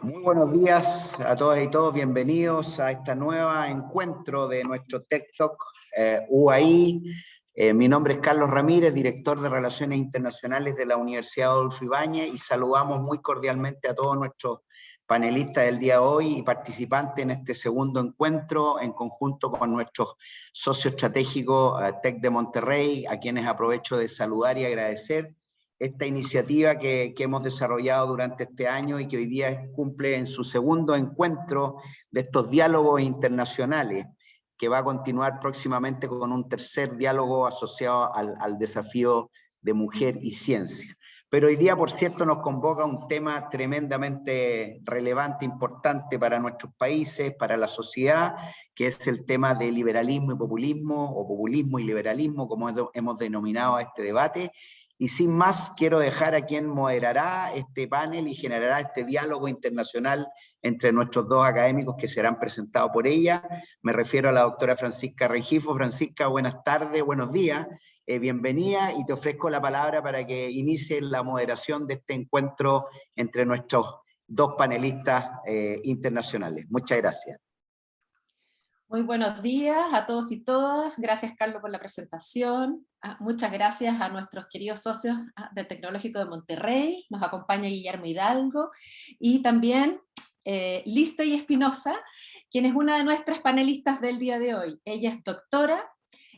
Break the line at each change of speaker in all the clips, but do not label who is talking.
Muy buenos días a todas y todos, bienvenidos a este nuevo encuentro de nuestro Tech Talk UAI. Mi nombre es Carlos Ramírez, director de Relaciones Internacionales de la Universidad Adolfo Ibáñez, y saludamos muy cordialmente a todos nuestros panelistas del día de hoy y participantes en este segundo encuentro en conjunto con nuestros socios estratégicos Tech de Monterrey, a quienes aprovecho de saludar y agradecer esta iniciativa que hemos desarrollado durante este año y que hoy día cumple en su segundo encuentro de estos diálogos internacionales, que va a continuar próximamente con un tercer diálogo asociado al desafío de mujer y ciencia. Pero hoy día, por cierto, nos convoca un tema tremendamente relevante, importante para nuestros países, para la sociedad, que es el tema de liberalismo y populismo, o populismo y liberalismo, como hemos denominado a este debate. Y sin más, quiero dejar a quien moderará este panel y generará este diálogo internacional entre nuestros dos académicos que serán presentados por ella. Me refiero a la doctora Francisca Rengifo. Francisca, buenas tardes, buenos días, bienvenida, y te ofrezco la palabra para que inicie la moderación de este encuentro entre nuestros dos panelistas internacionales. Muchas gracias.
Muy buenos días a todos y todas. Gracias, Carlos, por la presentación. Muchas gracias a nuestros queridos socios del Tecnológico de Monterrey. Nos acompaña Guillermo Hidalgo y también Listey Espinosa, quien es una de nuestras panelistas del día de hoy. Ella es doctora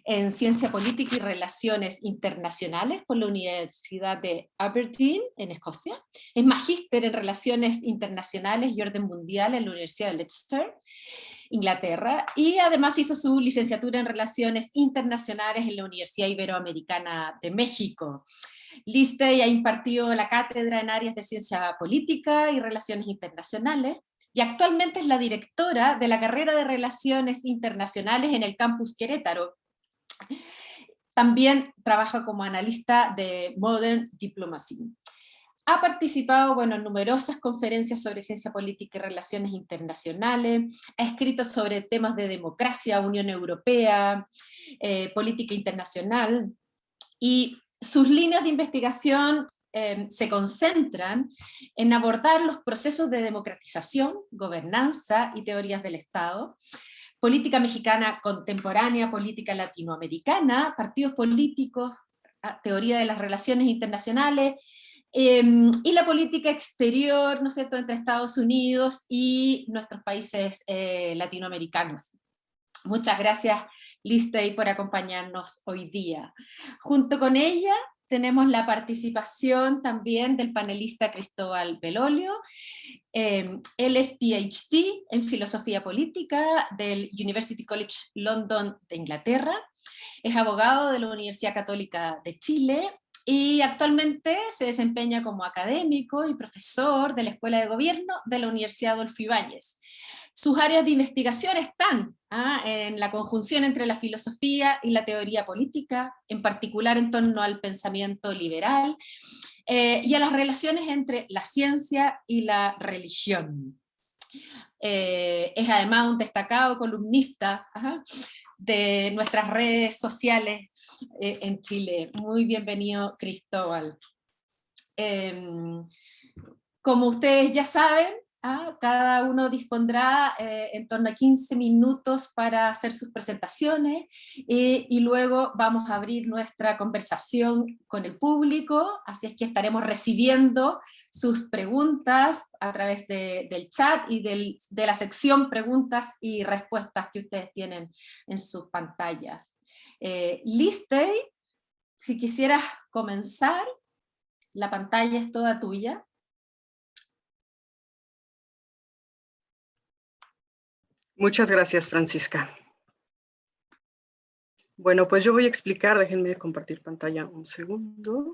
en Ciencia Política y Relaciones Internacionales por la Universidad de Aberdeen, en Escocia. Es magíster en Relaciones Internacionales y Orden Mundial en la Universidad de Leicester, Inglaterra, y además hizo su licenciatura en Relaciones Internacionales en la Universidad Iberoamericana de México. Listey ha impartido la cátedra en áreas de Ciencia Política y Relaciones Internacionales, y actualmente es la directora de la carrera de Relaciones Internacionales en el campus Querétaro. También trabaja como analista de Modern Diplomacy. Ha participado en numerosas conferencias sobre ciencia política y relaciones internacionales, ha escrito sobre temas de democracia, Unión Europea, política internacional, y sus líneas de investigación se concentran en abordar los procesos de democratización, gobernanza y teorías del Estado, política mexicana contemporánea, política latinoamericana, partidos políticos, teoría de las relaciones internacionales, y la política exterior, ¿no es cierto?, entre Estados Unidos y nuestros países latinoamericanos. Muchas gracias, Listey, por acompañarnos hoy día. Junto con ella tenemos la participación también del panelista Cristóbal Belolio. Él es PhD en Filosofía Política del University College London de Inglaterra, es abogado de la Universidad Católica de Chile, y actualmente se desempeña como académico y profesor de la Escuela de Gobierno de la Universidad Adolfo Ibáñez. Sus áreas de investigación están en la conjunción entre la filosofía y la teoría política, en particular en torno al pensamiento liberal, y a las relaciones entre la ciencia y la religión. Es además un destacado columnista de nuestras redes sociales en Chile. Muy bienvenido, Cristóbal. Como ustedes ya saben, cada uno dispondrá en torno a 15 minutos para hacer sus presentaciones, y luego vamos a abrir nuestra conversación con el público, así es que estaremos recibiendo sus preguntas a través del chat y de la sección preguntas y respuestas que ustedes tienen en sus pantallas. Listey, si quisieras comenzar, la pantalla es toda tuya.
Muchas gracias, Francisca. Bueno, pues yo voy a explicar, déjenme compartir pantalla un segundo.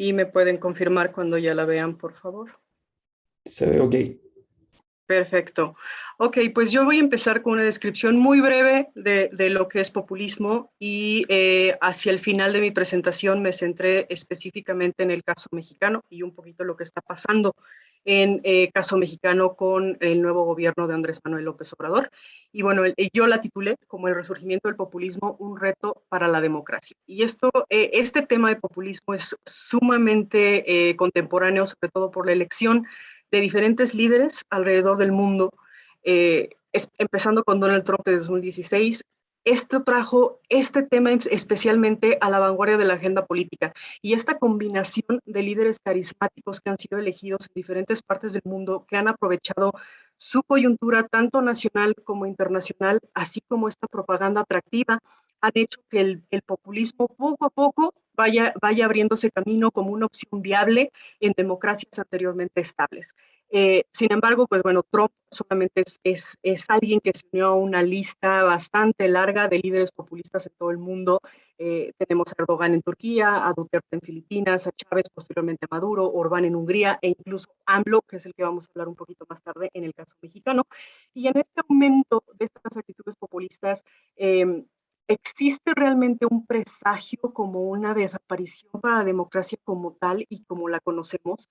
Y me pueden confirmar cuando ya la vean, por favor.
Se ve ok.
Perfecto. Ok, pues yo voy a empezar con una descripción muy breve de lo que es populismo y hacia el final de mi presentación me centré específicamente en el caso mexicano y un poquito lo que está pasando en caso mexicano con el nuevo gobierno de Andrés Manuel López Obrador. Y bueno, yo la titulé como el resurgimiento del populismo, un reto para la democracia. Y este tema de populismo es sumamente contemporáneo, sobre todo por la elección de diferentes líderes alrededor del mundo, empezando con Donald Trump de 2016. Esto trajo este tema especialmente a la vanguardia de la agenda política y esta combinación de líderes carismáticos que han sido elegidos en diferentes partes del mundo, que han aprovechado su coyuntura tanto nacional como internacional, así como esta propaganda atractiva, han hecho que el populismo poco a poco vaya abriéndose camino como una opción viable en democracias anteriormente estables. Sin embargo, pues bueno, Trump solamente es alguien que se unió a una lista bastante larga de líderes populistas en todo el mundo. Tenemos a Erdogan en Turquía, a Duterte en Filipinas, a Chávez, posteriormente a Maduro, Orbán en Hungría e incluso AMLO, que es el que vamos a hablar un poquito más tarde en el caso mexicano. Y en este aumento de estas actitudes populistas, ¿existe realmente un presagio como una desaparición para la democracia como tal y como la conocemos?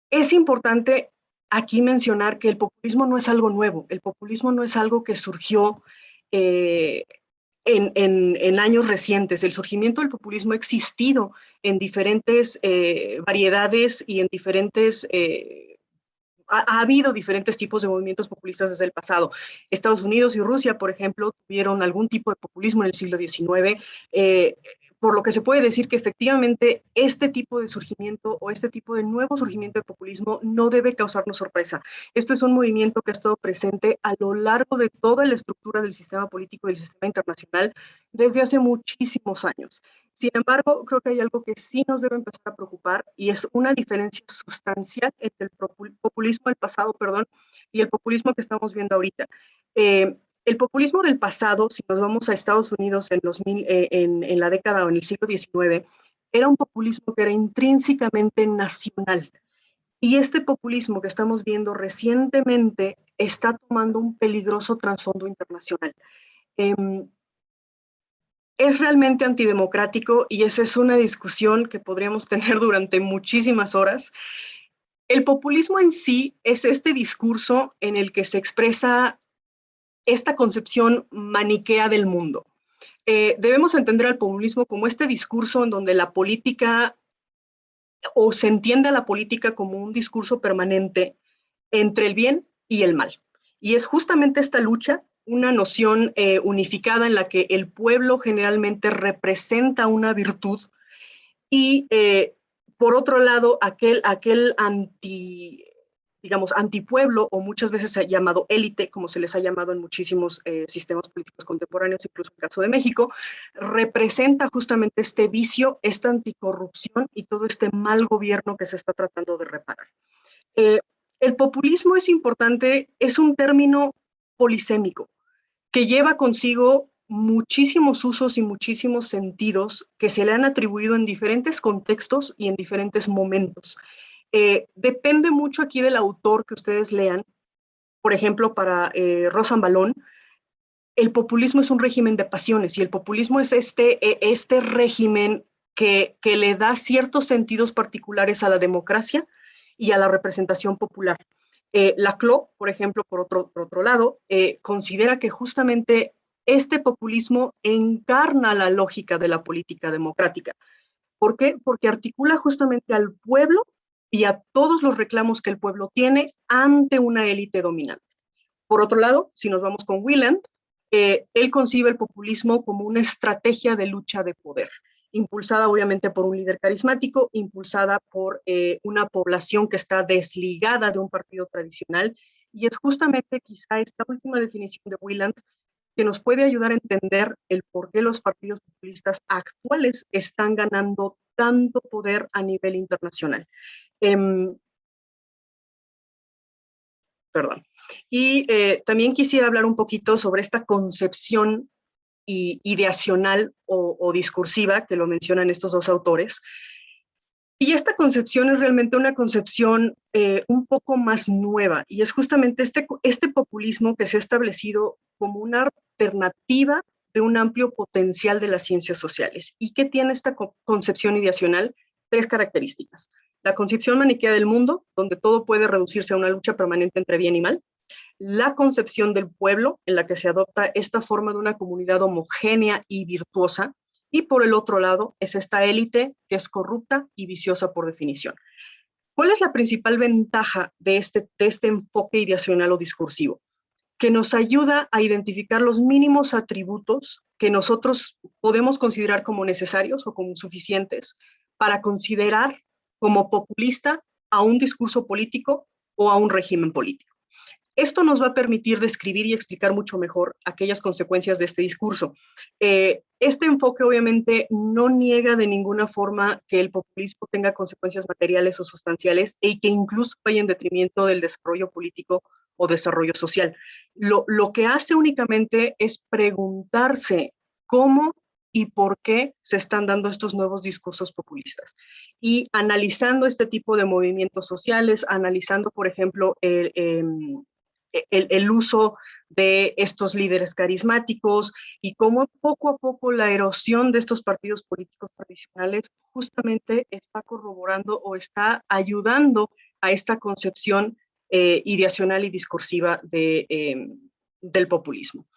Es importante aquí mencionar que el populismo no es algo nuevo, el populismo no es algo que surgió en años recientes. El surgimiento del populismo ha existido en diferentes variedades y en diferentes... ha habido diferentes tipos de movimientos populistas desde el pasado. Estados Unidos y Rusia, por ejemplo, tuvieron algún tipo de populismo en el siglo XIX, por lo que se puede decir que efectivamente este tipo de surgimiento o este tipo de nuevo surgimiento de populismo no debe causarnos sorpresa. Esto es un movimiento que ha estado presente a lo largo de toda la estructura del sistema político y del sistema internacional desde hace muchísimos años. Sin embargo, creo que hay algo que sí nos debe empezar a preocupar y es una diferencia sustancial entre el populismo del pasado, y el populismo que estamos viendo ahorita. El populismo del pasado, si nos vamos a Estados Unidos en la década o en el siglo XIX, era un populismo que era intrínsecamente nacional. Y este populismo que estamos viendo recientemente está tomando un peligroso trasfondo internacional. Es realmente antidemocrático y esa es una discusión que podríamos tener durante muchísimas horas. El populismo en sí es este discurso en el que se expresa esta concepción maniquea del mundo. Debemos entender al populismo como este discurso en donde la política, o se entiende a la política como un discurso permanente entre el bien y el mal. Y es justamente esta lucha, una noción unificada en la que el pueblo generalmente representa una virtud y por otro lado, aquel antipueblo, o muchas veces se ha llamado élite, como se les ha llamado en muchísimos sistemas políticos contemporáneos, incluso en el caso de México, representa justamente este vicio, esta anticorrupción y todo este mal gobierno que se está tratando de reparar. El populismo es importante, es un término polisémico que lleva consigo muchísimos usos y muchísimos sentidos que se le han atribuido en diferentes contextos y en diferentes momentos. Depende mucho aquí del autor que ustedes lean. Por ejemplo, para Rosanvallon, el populismo es un régimen de pasiones y el populismo es este régimen que le da ciertos sentidos particulares a la democracia y a la representación popular. Laclau, por ejemplo, por otro lado, considera que justamente este populismo encarna la lógica de la política democrática. ¿Por qué? Porque articula justamente al pueblo y a todos los reclamos que el pueblo tiene ante una élite dominante. Por otro lado, si nos vamos con Wieland, él concibe el populismo como una estrategia de lucha de poder, impulsada obviamente por un líder carismático, impulsada por una población que está desligada de un partido tradicional, y es justamente quizá esta última definición de Wieland que nos puede ayudar a entender el por qué los partidos populistas actuales están ganando tanto poder a nivel internacional. Perdón. Y también quisiera hablar un poquito sobre esta concepción ideacional o discursiva, que lo mencionan estos dos autores, Y esta concepción es realmente una concepción un poco más nueva, y es justamente este populismo que se ha establecido como una alternativa de un amplio potencial de las ciencias sociales. ¿Y qué tiene esta concepción ideacional? 3 características. La concepción maniquea del mundo, donde todo puede reducirse a una lucha permanente entre bien y mal. La concepción del pueblo, en la que se adopta esta forma de una comunidad homogénea y virtuosa. Y por el otro lado es esta élite que es corrupta y viciosa por definición. ¿Cuál es la principal ventaja de este enfoque ideacional o discursivo? Que nos ayuda a identificar los mínimos atributos que nosotros podemos considerar como necesarios o como suficientes para considerar como populista a un discurso político o a un régimen político. Esto nos va a permitir describir y explicar mucho mejor aquellas consecuencias de este discurso. Este enfoque obviamente no niega de ninguna forma que el populismo tenga consecuencias materiales o sustanciales y que incluso vaya en detrimento del desarrollo político o desarrollo social. Lo que hace únicamente es preguntarse cómo y por qué se están dando estos nuevos discursos populistas. Y analizando este tipo de movimientos sociales, analizando, por ejemplo, el uso de estos líderes carismáticos y cómo poco a poco la erosión de estos partidos políticos tradicionales justamente está corroborando o está ayudando a esta concepción ideacional y discursiva del populismo.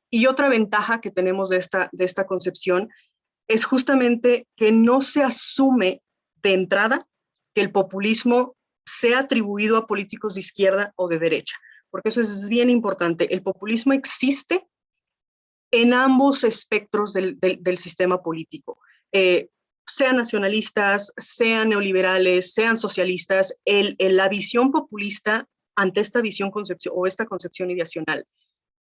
Y otra ventaja que tenemos de esta concepción es justamente que no se asume de entrada que el populismo sea atribuido a políticos de izquierda o de derecha, porque eso es bien importante. El populismo existe en ambos espectros del sistema político. Sean nacionalistas, sean neoliberales, sean socialistas, la visión populista ante esta visión o esta concepción ideacional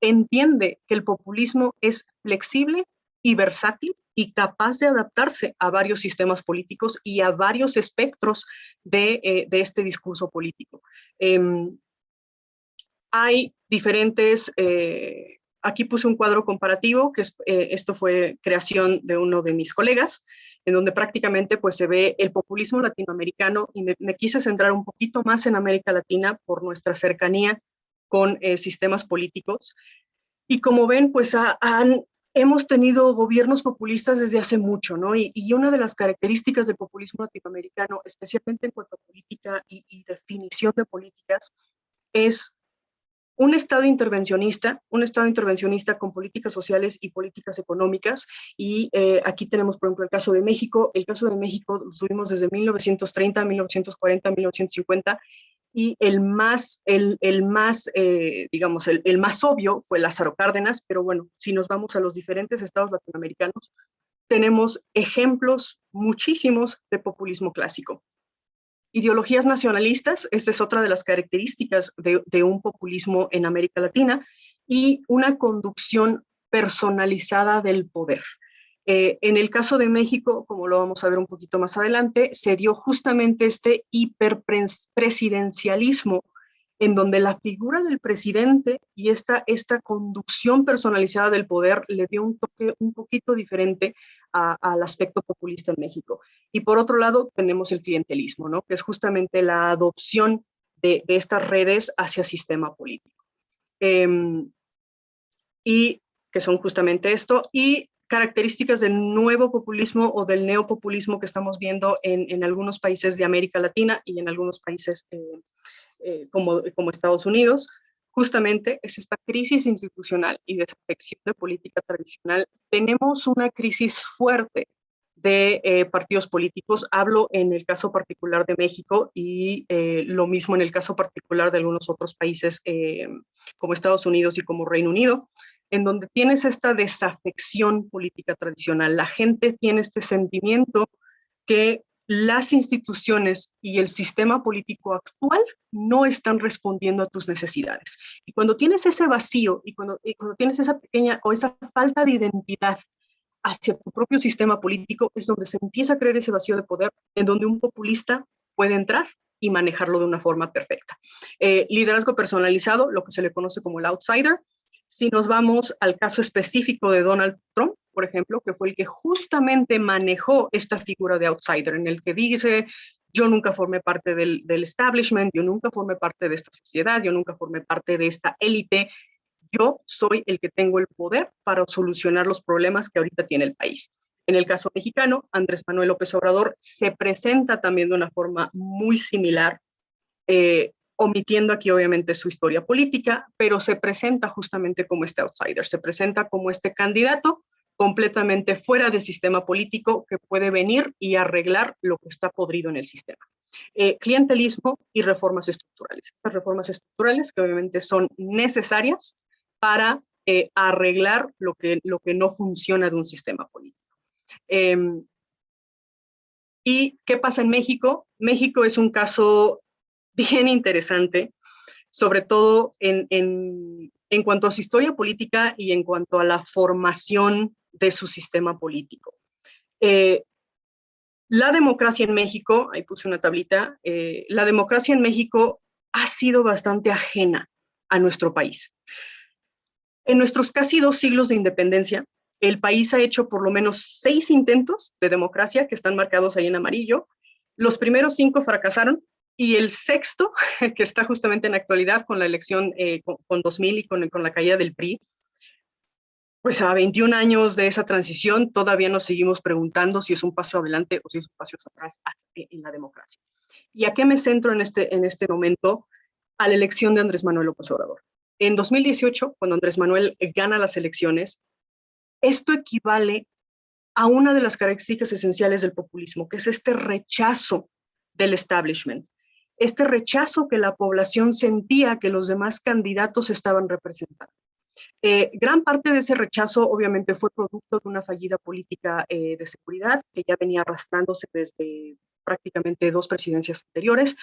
entiende que el populismo es flexible y versátil y capaz de adaptarse a varios sistemas políticos y a varios espectros de este discurso político. Hay diferentes, aquí puse un cuadro comparativo, que esto fue creación de uno de mis colegas, en donde prácticamente pues se ve el populismo latinoamericano, y me quise centrar un poquito más en América Latina por nuestra cercanía con sistemas políticos. Y como ven, pues hemos tenido gobiernos populistas desde hace mucho, ¿no? Y una de las características del populismo latinoamericano, especialmente en cuanto a política y definición de políticas, es un Estado intervencionista con políticas sociales y políticas económicas. Y aquí tenemos, por ejemplo, el caso de México. El caso de México lo tuvimos desde 1930, 1940, 1950, y el más obvio fue Lázaro Cárdenas, pero bueno, si nos vamos a los diferentes estados latinoamericanos, tenemos ejemplos muchísimos de populismo clásico. Ideologías nacionalistas, esta es otra de las características de un populismo en América Latina, y una conducción personalizada del poder. En el caso de México, como lo vamos a ver un poquito más adelante, se dio justamente este hiperpresidencialismo, en donde la figura del presidente y esta conducción personalizada del poder le dio un toque un poquito diferente al aspecto populista en México. Y por otro lado tenemos el clientelismo, ¿no? Que es justamente la adopción de estas redes hacia sistema político. Y que son justamente esto, y características del nuevo populismo o del neopopulismo que estamos viendo en algunos países de América Latina y en algunos países como Estados Unidos. Justamente es esta crisis institucional y desafección de política tradicional. Tenemos una crisis fuerte de partidos políticos. Hablo en el caso particular de México y lo mismo en el caso particular de algunos otros países como Estados Unidos y como Reino Unido, en donde tienes esta desafección política tradicional. La gente tiene este sentimiento que las instituciones y el sistema político actual no están respondiendo a tus necesidades. Y cuando tienes ese vacío y cuando tienes esa pequeña o esa falta de identidad hacia tu propio sistema político, es donde se empieza a crear ese vacío de poder, en donde un populista puede entrar y manejarlo de una forma perfecta. Liderazgo personalizado, lo que se le conoce como el outsider. Si nos vamos al caso específico de Donald Trump, por ejemplo, que fue el que justamente manejó esta figura de outsider, en el que dice, yo nunca formé parte del establishment, yo nunca formé parte de esta sociedad, yo nunca formé parte de esta élite, yo soy el que tengo el poder para solucionar los problemas que ahorita tiene el país. En el caso mexicano, Andrés Manuel López Obrador se presenta también de una forma muy similar, omitiendo aquí obviamente su historia política, pero se presenta justamente como este outsider, se presenta como este candidato completamente fuera del sistema político que puede venir y arreglar lo que está podrido en el sistema. Clientelismo y reformas estructurales. Estas reformas estructurales que obviamente son necesarias para arreglar lo que no funciona de un sistema político. ¿Y qué pasa en México? México es un caso bien interesante, sobre todo en cuanto a su historia política y en cuanto a la formación de su sistema político. La democracia en México, ahí puse una tablita, la democracia en México ha sido bastante ajena a nuestro país. En nuestros casi 2 siglos de independencia, el país ha hecho por lo menos 6 intentos de democracia que están marcados ahí en amarillo. Los primeros 5 fracasaron y el sexto, que está justamente en actualidad con la elección con 2000 y con la caída del PRI, pues a 21 años de esa transición todavía nos seguimos preguntando si es un paso adelante o si es un paso atrás en la democracia. ¿Y a qué me centro en este momento? A la elección de Andrés Manuel López Obrador. En 2018, cuando Andrés Manuel gana las elecciones, esto equivale a una de las características esenciales del populismo, que es este rechazo del establishment, este rechazo que la población sentía que los demás candidatos estaban representando. Gran parte de ese rechazo obviamente fue producto de una fallida política de seguridad que ya venía arrastrándose desde prácticamente 2 presidencias anteriores.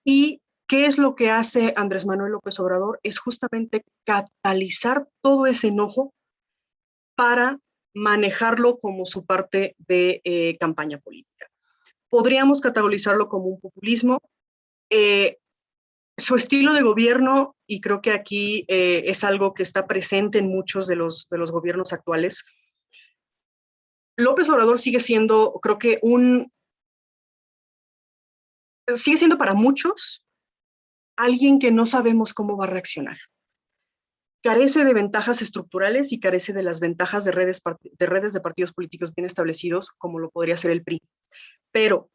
¿Y qué es lo que hace Andrés Manuel López Obrador? Es justamente catalizar todo ese enojo para manejarlo como su parte de campaña política. Podríamos categorizarlo como un populismo. Su estilo de gobierno, y creo que aquí es algo que está presente en muchos de los gobiernos actuales, López Obrador sigue siendo, creo que sigue siendo para muchos alguien que no sabemos cómo va a reaccionar. Carece de ventajas estructurales y carece de las ventajas de redes de partidos políticos bien establecidos, como lo podría ser el PRI. Pero,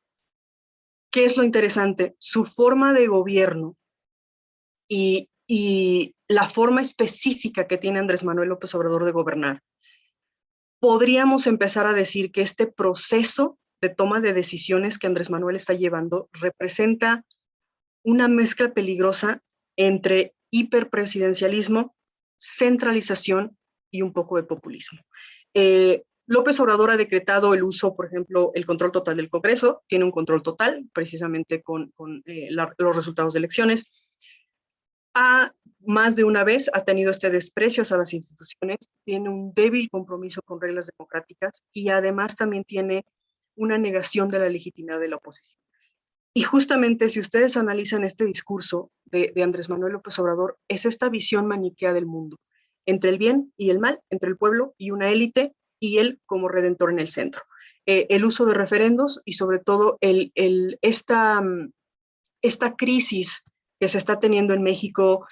¿qué es lo interesante? Su forma de gobierno y la forma específica que tiene Andrés Manuel López Obrador de gobernar, podríamos empezar a decir que este proceso de toma de decisiones que Andrés Manuel está llevando representa una mezcla peligrosa entre hiperpresidencialismo, centralización y un poco de populismo. López Obrador ha decretado el uso, por ejemplo, el control total del Congreso, tiene un control total precisamente con los resultados de elecciones. Más de una vez ha tenido este desprecio hacia las instituciones, tiene un débil compromiso con reglas democráticas y además también tiene una negación de la legitimidad de la oposición. Y justamente si ustedes analizan este discurso de Andrés Manuel López Obrador, es esta visión maniquea del mundo, entre el bien y el mal, entre el pueblo y una élite, y él como redentor en el centro. El uso de referendos y sobre todo esta crisis que se está teniendo en México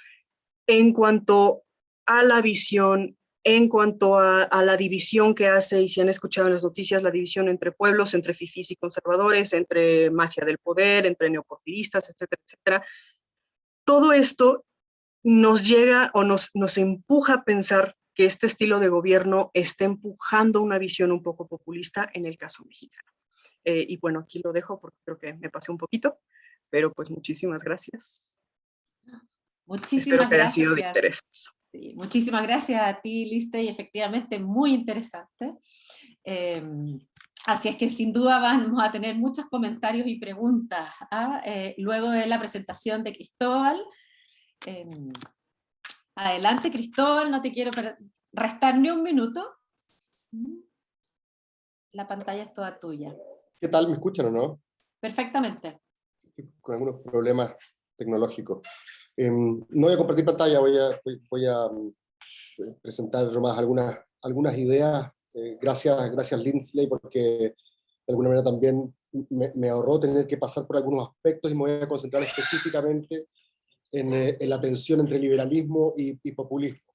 en cuanto a la visión, en cuanto a la división que hace, y si han escuchado en las noticias, la división entre pueblos, entre fifís y conservadores, entre mafia del poder, entre neoporfiristas, etcétera, etcétera. Todo esto nos llega o nos empuja a pensar que este estilo de gobierno está empujando una visión un poco populista en el caso mexicano. Y bueno, aquí lo dejo porque creo que me pasé un poquito, pero pues muchísimas gracias.
Muchísimas
Espero que haya sido de
gracias.
interés.
Sí, muchísimas gracias a ti, Liste, y efectivamente muy interesante. Así es que sin duda vamos a tener muchos comentarios y preguntas luego de la presentación de Cristóbal. Adelante, Cristóbal, no te quiero restar ni un minuto. La pantalla es toda tuya.
¿Qué tal? ¿Me escuchan o no?
Perfectamente.
Estoy con algunos problemas tecnológicos. No voy a compartir pantalla, voy a presentar nomás algunas ideas. Gracias Lindsley, porque de alguna manera también me ahorró tener que pasar por algunos aspectos y me voy a concentrar específicamente en la tensión entre liberalismo y populismo.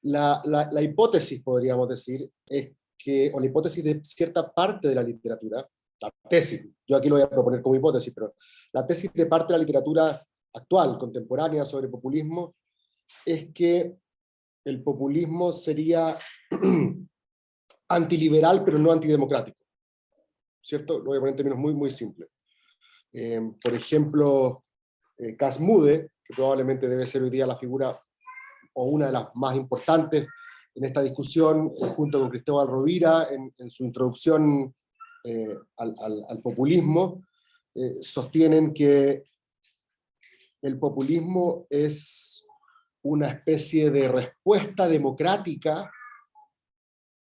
La hipótesis, podríamos decir, es que, o la hipótesis de cierta parte de la literatura, la tesis, yo aquí lo voy a proponer como hipótesis, pero la tesis de parte de la literatura actual, contemporánea, sobre populismo, es que el populismo sería antiliberal, pero no antidemocrático. ¿Cierto? Lo voy a poner en términos muy, muy simples. Por ejemplo, Casmude, que probablemente debe ser hoy día la figura o una de las más importantes en esta discusión, junto con Cristóbal Rovira, en su introducción al populismo, sostienen que el populismo es una especie de respuesta democrática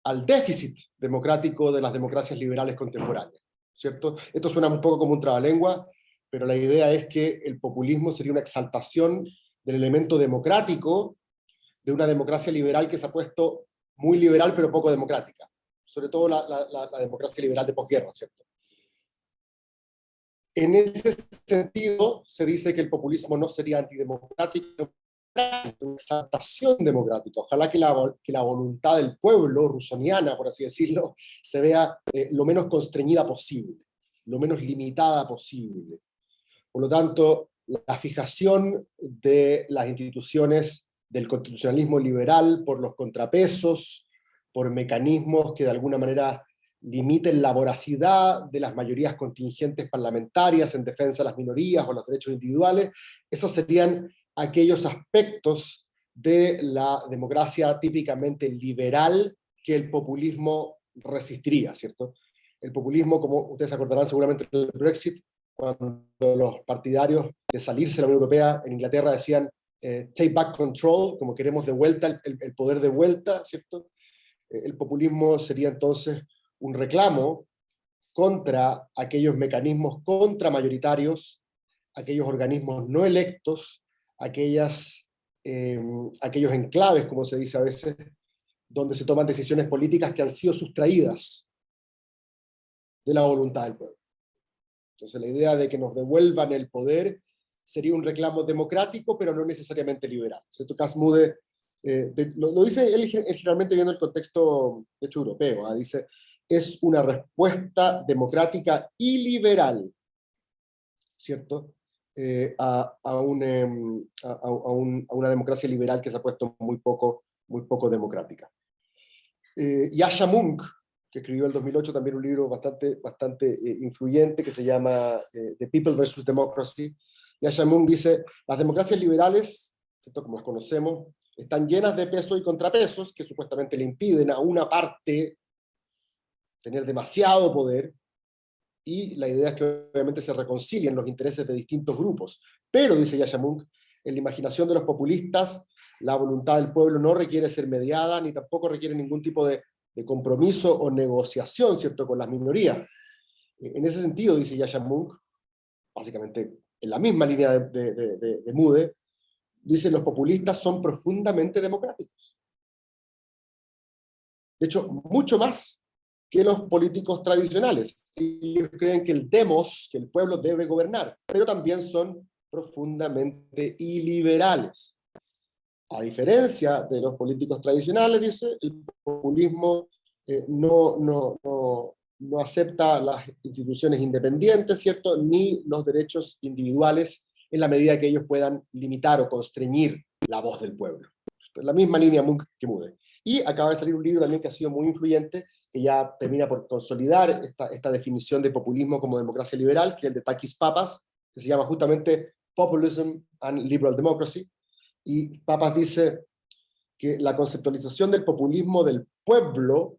al déficit democrático de las democracias liberales contemporáneas, ¿cierto? Esto suena un poco como un trabalengua, pero la idea es que el populismo sería una exaltación del elemento democrático de una democracia liberal que se ha puesto muy liberal pero poco democrática, sobre todo la democracia liberal de posguerra, ¿cierto? En ese sentido, se dice que el populismo no sería antidemocrático, una exaltación democrática. Ojalá que la voluntad del pueblo, rusoniana, por así decirlo, se vea lo menos constreñida posible, lo menos limitada posible. Por lo tanto, la fijación de las instituciones del constitucionalismo liberal por los contrapesos, por mecanismos que de alguna manera limiten la voracidad de las mayorías contingentes parlamentarias en defensa de las minorías o los derechos individuales, esos serían aquellos aspectos de la democracia típicamente liberal que el populismo resistiría, ¿cierto? El populismo, como ustedes acordarán seguramente del Brexit, cuando los partidarios de salirse de la Unión Europea en Inglaterra decían take back control, como queremos de vuelta el poder de vuelta, ¿cierto? El populismo sería entonces un reclamo contra aquellos mecanismos contramayoritarios, aquellos organismos no electos, aquellos enclaves, como se dice a veces, donde se toman decisiones políticas que han sido sustraídas de la voluntad del pueblo. Entonces la idea de que nos devuelvan el poder sería un reclamo democrático, pero no necesariamente liberal. ¿Cierto? Casmude lo dice él generalmente viendo el contexto, de hecho, europeo. ¿Eh? Dice, es una respuesta democrática y liberal, ¿cierto? A una democracia liberal que se ha puesto muy poco democrática. Yascha Mounk, que escribió en el 2008 también un libro bastante influyente que se llama The People versus Democracy. Yascha Mounk dice, las democracias liberales, ¿cierto? Como las conocemos, están llenas de pesos y contrapesos que supuestamente le impiden a una parte tener demasiado poder, y la idea es que obviamente se reconcilien los intereses de distintos grupos. Pero, dice Yascha Mounk, en la imaginación de los populistas, la voluntad del pueblo no requiere ser mediada, ni tampoco requiere ningún tipo de compromiso o negociación, ¿cierto?, con las minorías. En ese sentido, dice Yascha Mounk, básicamente en la misma línea de Mude, dice, los populistas son profundamente democráticos. De hecho, mucho más que los políticos tradicionales. Ellos creen que el demos, que el pueblo debe gobernar, pero también son profundamente iliberales. A diferencia de los políticos tradicionales, dice, el populismo no acepta las instituciones independientes, ¿cierto?, ni los derechos individuales en la medida que ellos puedan limitar o constreñir la voz del pueblo. Es la misma línea que Mude. Y acaba de salir un libro también que ha sido muy influyente, que ya termina por consolidar esta definición de populismo como democracia liberal, que es el de Takis Papas, que se llama justamente Populism and Liberal Democracy. Y Papas dice que la conceptualización del populismo del pueblo,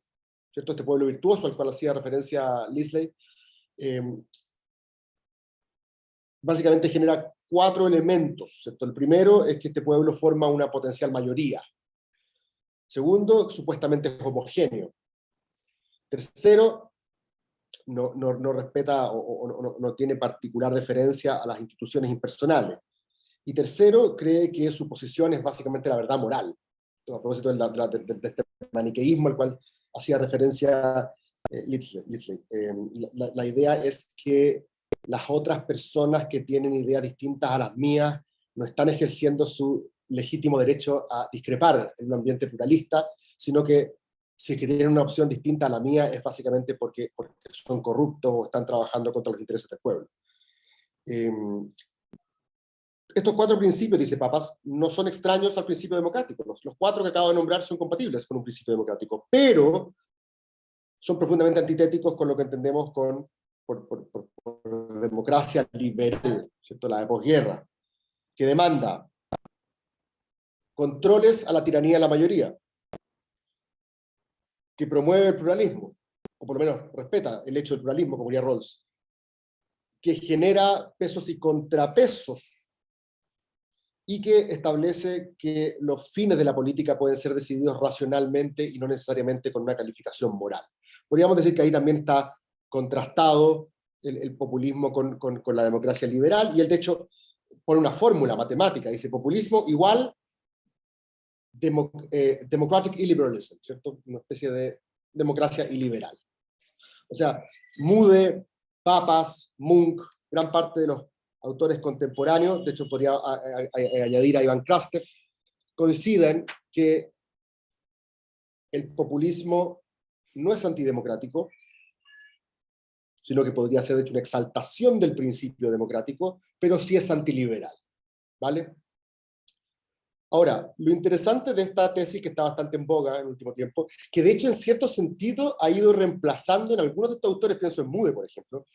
¿cierto?, este pueblo virtuoso al cual hacía referencia Lindsley, básicamente genera 4 elementos, ¿cierto? El primero es que este pueblo forma una potencial mayoría. Segundo, supuestamente es homogéneo. Tercero, no respeta o no tiene particular deferencia a las instituciones impersonales. Y tercero, cree que su posición es básicamente la verdad moral. A propósito de este maniqueísmo al cual hacía referencia Lidley. La idea es que las otras personas que tienen ideas distintas a las mías no están ejerciendo su legítimo derecho a discrepar en un ambiente pluralista, sino que si es que tienen una opción distinta a la mía es básicamente porque son corruptos o están trabajando contra los intereses del pueblo. Estos 4 principios, dice Papas, no son extraños al principio democrático. Los 4 que acabo de nombrar son compatibles con un principio democrático, pero son profundamente antitéticos con lo que entendemos por democracia liberal, ¿cierto? La de posguerra, que demanda controles a la tiranía de la mayoría, que promueve el pluralismo, o por lo menos respeta el hecho del pluralismo, como diría Rawls, que genera pesos y contrapesos, y que establece que los fines de la política pueden ser decididos racionalmente y no necesariamente con una calificación moral. Podríamos decir que ahí también está contrastado el populismo con la democracia liberal, y él de hecho pone una fórmula matemática, dice populismo igual democratic illiberalism, ¿cierto? Una especie de democracia iliberal. O sea, Mude, Papas, Munk, gran parte de los autores contemporáneos, de hecho podría añadir a Iván Krastev, coinciden que el populismo no es antidemocrático, sino que podría ser de hecho una exaltación del principio democrático, pero sí es antiliberal, ¿vale? Ahora, lo interesante de esta tesis, que está bastante en boga en el último tiempo, que de hecho en cierto sentido ha ido reemplazando en algunos de estos autores, pienso en Mude, por ejemplo,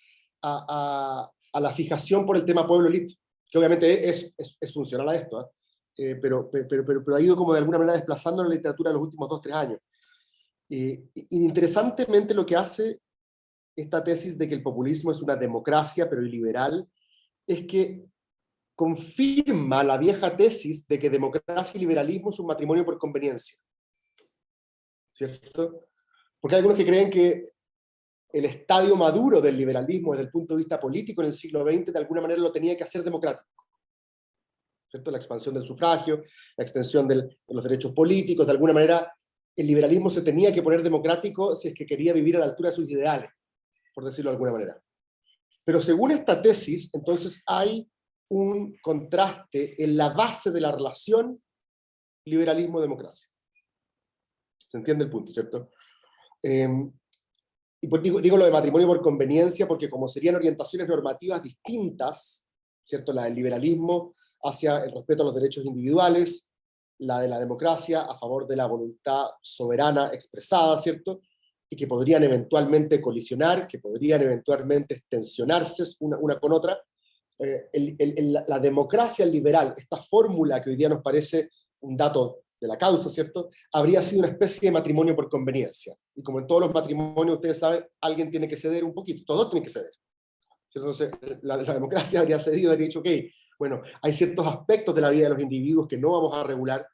a la fijación por el tema pueblo-élite, que obviamente es funcional a esto, pero ha ido como de alguna manera desplazando en la literatura en los últimos 2-3 años. Interesantemente lo que hace esta tesis de que el populismo es una democracia pero iliberal, es que confirma la vieja tesis de que democracia y liberalismo es un matrimonio por conveniencia. ¿Cierto? Porque hay algunos que creen que el estadio maduro del liberalismo desde el punto de vista político en el siglo XX de alguna manera lo tenía que hacer democrático. ¿Cierto? La expansión del sufragio, la extensión de los derechos políticos, de alguna manera el liberalismo se tenía que poner democrático si es que quería vivir a la altura de sus ideales, por decirlo de alguna manera. Pero según esta tesis, entonces hay un contraste en la base de la relación liberalismo-democracia. ¿Se entiende el punto, cierto? Y digo lo de matrimonio por conveniencia porque como serían orientaciones normativas distintas, ¿cierto? La del liberalismo hacia el respeto a los derechos individuales, la de la democracia a favor de la voluntad soberana expresada, ¿cierto? Y que podrían eventualmente colisionar, que podrían eventualmente tensionarse una con otra. La democracia liberal, esta fórmula que hoy día nos parece un dato de la causa, ¿cierto? Habría sido una especie de matrimonio por conveniencia. Y como en todos los matrimonios, ustedes saben, alguien tiene que ceder un poquito, todos tienen que ceder. Entonces, la democracia habría cedido, habría dicho, ok, bueno, hay ciertos aspectos de la vida de los individuos que no vamos a regular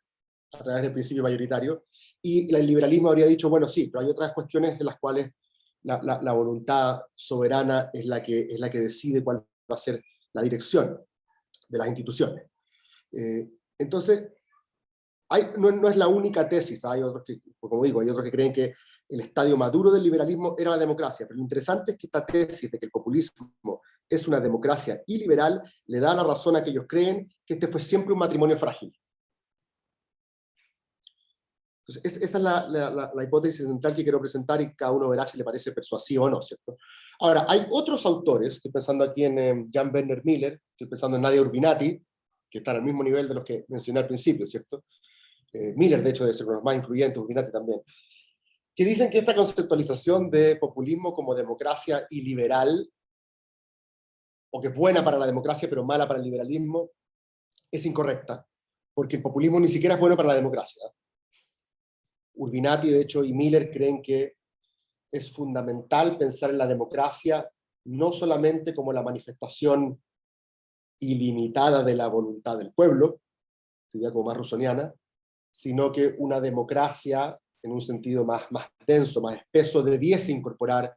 a través del principio mayoritario, y el liberalismo habría dicho, bueno, sí, pero hay otras cuestiones en las cuales la voluntad soberana es la que decide cuál va a ser la dirección de las instituciones. Entonces, no es la única tesis, hay otros que, como digo, hay otros que creen que el estadio maduro del liberalismo era la democracia, pero lo interesante es que esta tesis de que el populismo es una democracia iliberal le da la razón a aquellos que creen que este fue siempre un matrimonio frágil. Entonces, esa es la hipótesis central que quiero presentar y cada uno verá si le parece persuasivo o no, ¿cierto? Ahora, hay otros autores, estoy pensando aquí en Jan Werner Miller, estoy pensando en Nadia Urbinati, que están al mismo nivel de los que mencioné al principio, ¿cierto? Miller, de hecho, debe ser uno de los más influyentes, Urbinati también, que dicen que esta conceptualización de populismo como democracia iliberal, o que es buena para la democracia pero mala para el liberalismo, es incorrecta, porque el populismo ni siquiera es bueno para la democracia. Urbinati, de hecho, y Miller creen que es fundamental pensar en la democracia no solamente como la manifestación ilimitada de la voluntad del pueblo, sería como más rusoniana, sino que una democracia, en un sentido más denso, más espeso, debiese incorporar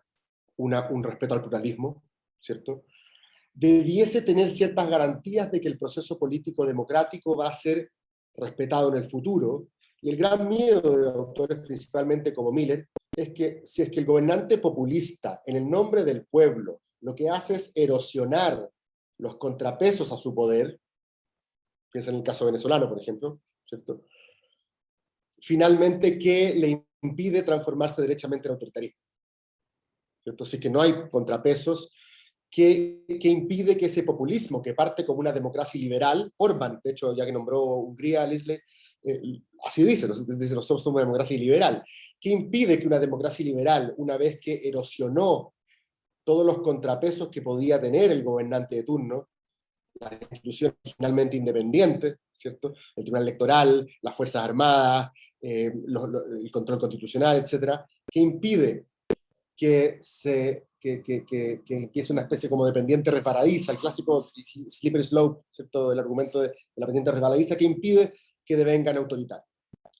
un respeto al pluralismo, ¿cierto? debiese tener ciertas garantías de que el proceso político democrático va a ser respetado en el futuro. Y el gran miedo de autores principalmente como Miller es que si es que el gobernante populista, en el nombre del pueblo, lo que hace es erosionar los contrapesos a su poder, piensa en el caso venezolano, por ejemplo, ¿cierto? Finalmente, que le impide transformarse derechamente en autoritarismo, ¿cierto? Así que no hay contrapesos, que impide que ese populismo, que parte como una democracia liberal, Orbán, de hecho, ya que nombró Hungría, Lisle, así dice, nosotros somos una democracia liberal, que impide que una democracia liberal, una vez que erosionó todos los contrapesos que podía tener el gobernante de turno, las instituciones finalmente independientes, ¿cierto? El Tribunal Electoral, las Fuerzas Armadas, el control constitucional, etcétera, que impide que es una especie como de pendiente resbaladiza, el clásico slippery slope, ¿cierto? El argumento de la pendiente resbaladiza, que impide que devengan autoritarios.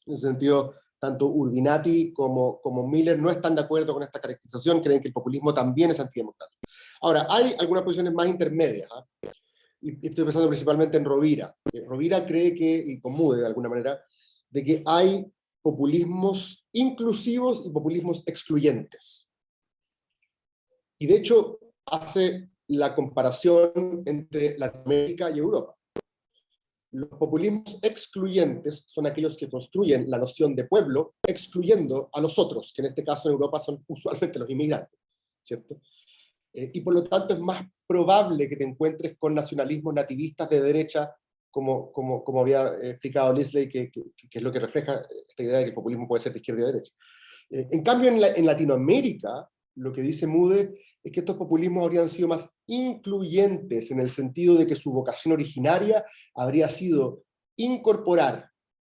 En ese sentido, tanto Urbinati como Miller no están de acuerdo con esta caracterización, creen que el populismo también es antidemocrático. Ahora, hay algunas posiciones más intermedias, ¿eh? Y estoy pensando principalmente en Rovira. Rovira cree que, y con Mude de alguna manera, de que hay populismos inclusivos y populismos excluyentes. Y de hecho hace la comparación entre Latinoamérica y Europa. Los populismos excluyentes son aquellos que construyen la noción de pueblo excluyendo a los otros, que en este caso en Europa son usualmente los inmigrantes, ¿cierto? Y por lo tanto es más probable que te encuentres con nacionalismos nativistas de derecha, como había explicado Leslie, que es lo que refleja esta idea de que el populismo puede ser de izquierda y de derecha. En cambio, en Latinoamérica, lo que dice Mude es que estos populismos habrían sido más incluyentes, en el sentido de que su vocación originaria habría sido incorporar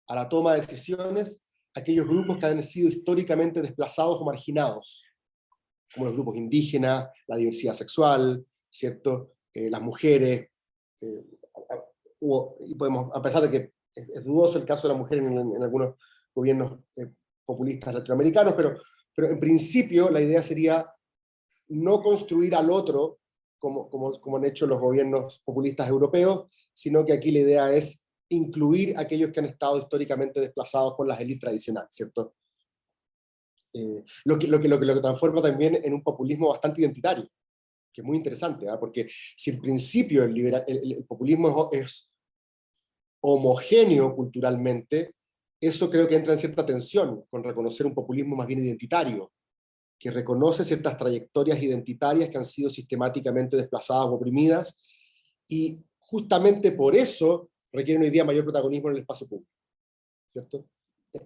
a la toma de decisiones aquellos grupos que han sido históricamente desplazados o marginados, como los grupos indígenas, la diversidad sexual, ¿cierto? Las mujeres, y podemos, a pesar de que es dudoso el caso de la mujer en algunos gobiernos populistas latinoamericanos, pero en principio la idea sería no construir al otro como han hecho los gobiernos populistas europeos, sino que aquí la idea es incluir a aquellos que han estado históricamente desplazados por las élites tradicionales, ¿cierto? Lo que transforma también en un populismo bastante identitario, que es muy interesante, ¿eh? Porque si en principio el populismo es homogéneo culturalmente, eso creo que entra en cierta tensión con reconocer un populismo más bien identitario, que reconoce ciertas trayectorias identitarias que han sido sistemáticamente desplazadas o oprimidas, y justamente por eso requieren hoy día mayor protagonismo en el espacio público, ¿cierto?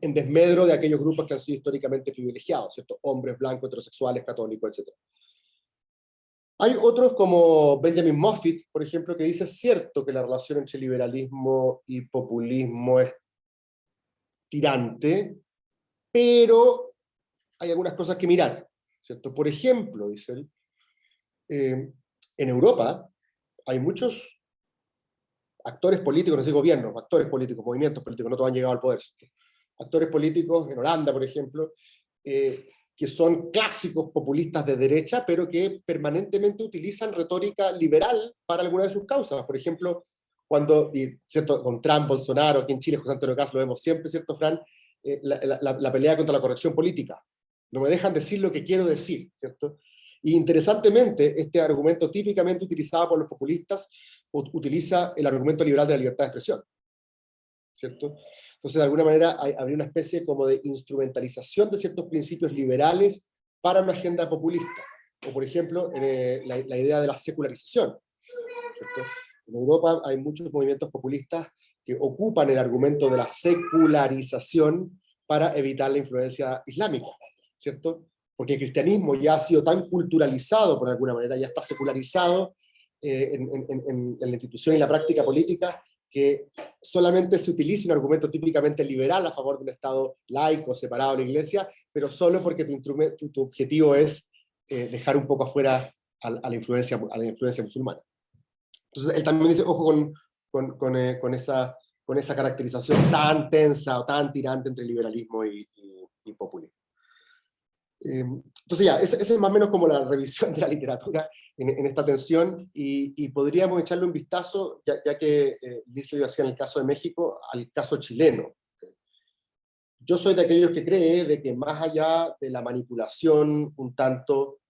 En desmedro de aquellos grupos que han sido históricamente privilegiados, ¿cierto? Hombres blancos, heterosexuales, católicos, etc. Hay otros como Benjamin Moffitt, por ejemplo, que dice: es cierto que la relación entre liberalismo y populismo es tirante, pero hay algunas cosas que mirar, ¿cierto? Por ejemplo, dice él, en Europa hay muchos actores políticos, no sé, gobiernos, actores políticos, movimientos políticos, no todos han llegado al poder, ¿cierto? Actores políticos en Holanda, por ejemplo, que son clásicos populistas de derecha, pero que permanentemente utilizan retórica liberal para algunas de sus causas. Por ejemplo, ¿cierto? Con Trump, Bolsonaro, aquí en Chile, José Antonio Caz, lo vemos siempre, ¿cierto, Fran? La pelea contra la corrección política. No me dejan decir lo que quiero decir, ¿cierto? Y interesantemente, este argumento típicamente utilizado por los populistas utiliza el argumento liberal de la libertad de expresión, ¿cierto? Entonces, de alguna manera, habría una especie como de instrumentalización de ciertos principios liberales para una agenda populista. O, por ejemplo, la idea de la secularización, ¿cierto? En Europa hay muchos movimientos populistas que ocupan el argumento de la secularización para evitar la influencia islámica, ¿cierto? Porque el cristianismo ya ha sido tan culturalizado, por alguna manera, ya está secularizado en la institución y la práctica política, que solamente se utiliza un argumento típicamente liberal a favor de un Estado laico, separado de la Iglesia, pero solo porque tu objetivo es dejar un poco afuera a la influencia musulmana. Entonces él también dice, ojo con esa caracterización tan tensa o tan tirante entre liberalismo y populismo. Entonces ya, esa es más o menos como la revisión de la literatura en esta tensión, y podríamos echarle un vistazo, ya que Liz lo hacía en el caso de México, al caso chileno. Yo soy de aquellos que cree de que más allá de la manipulación un tanto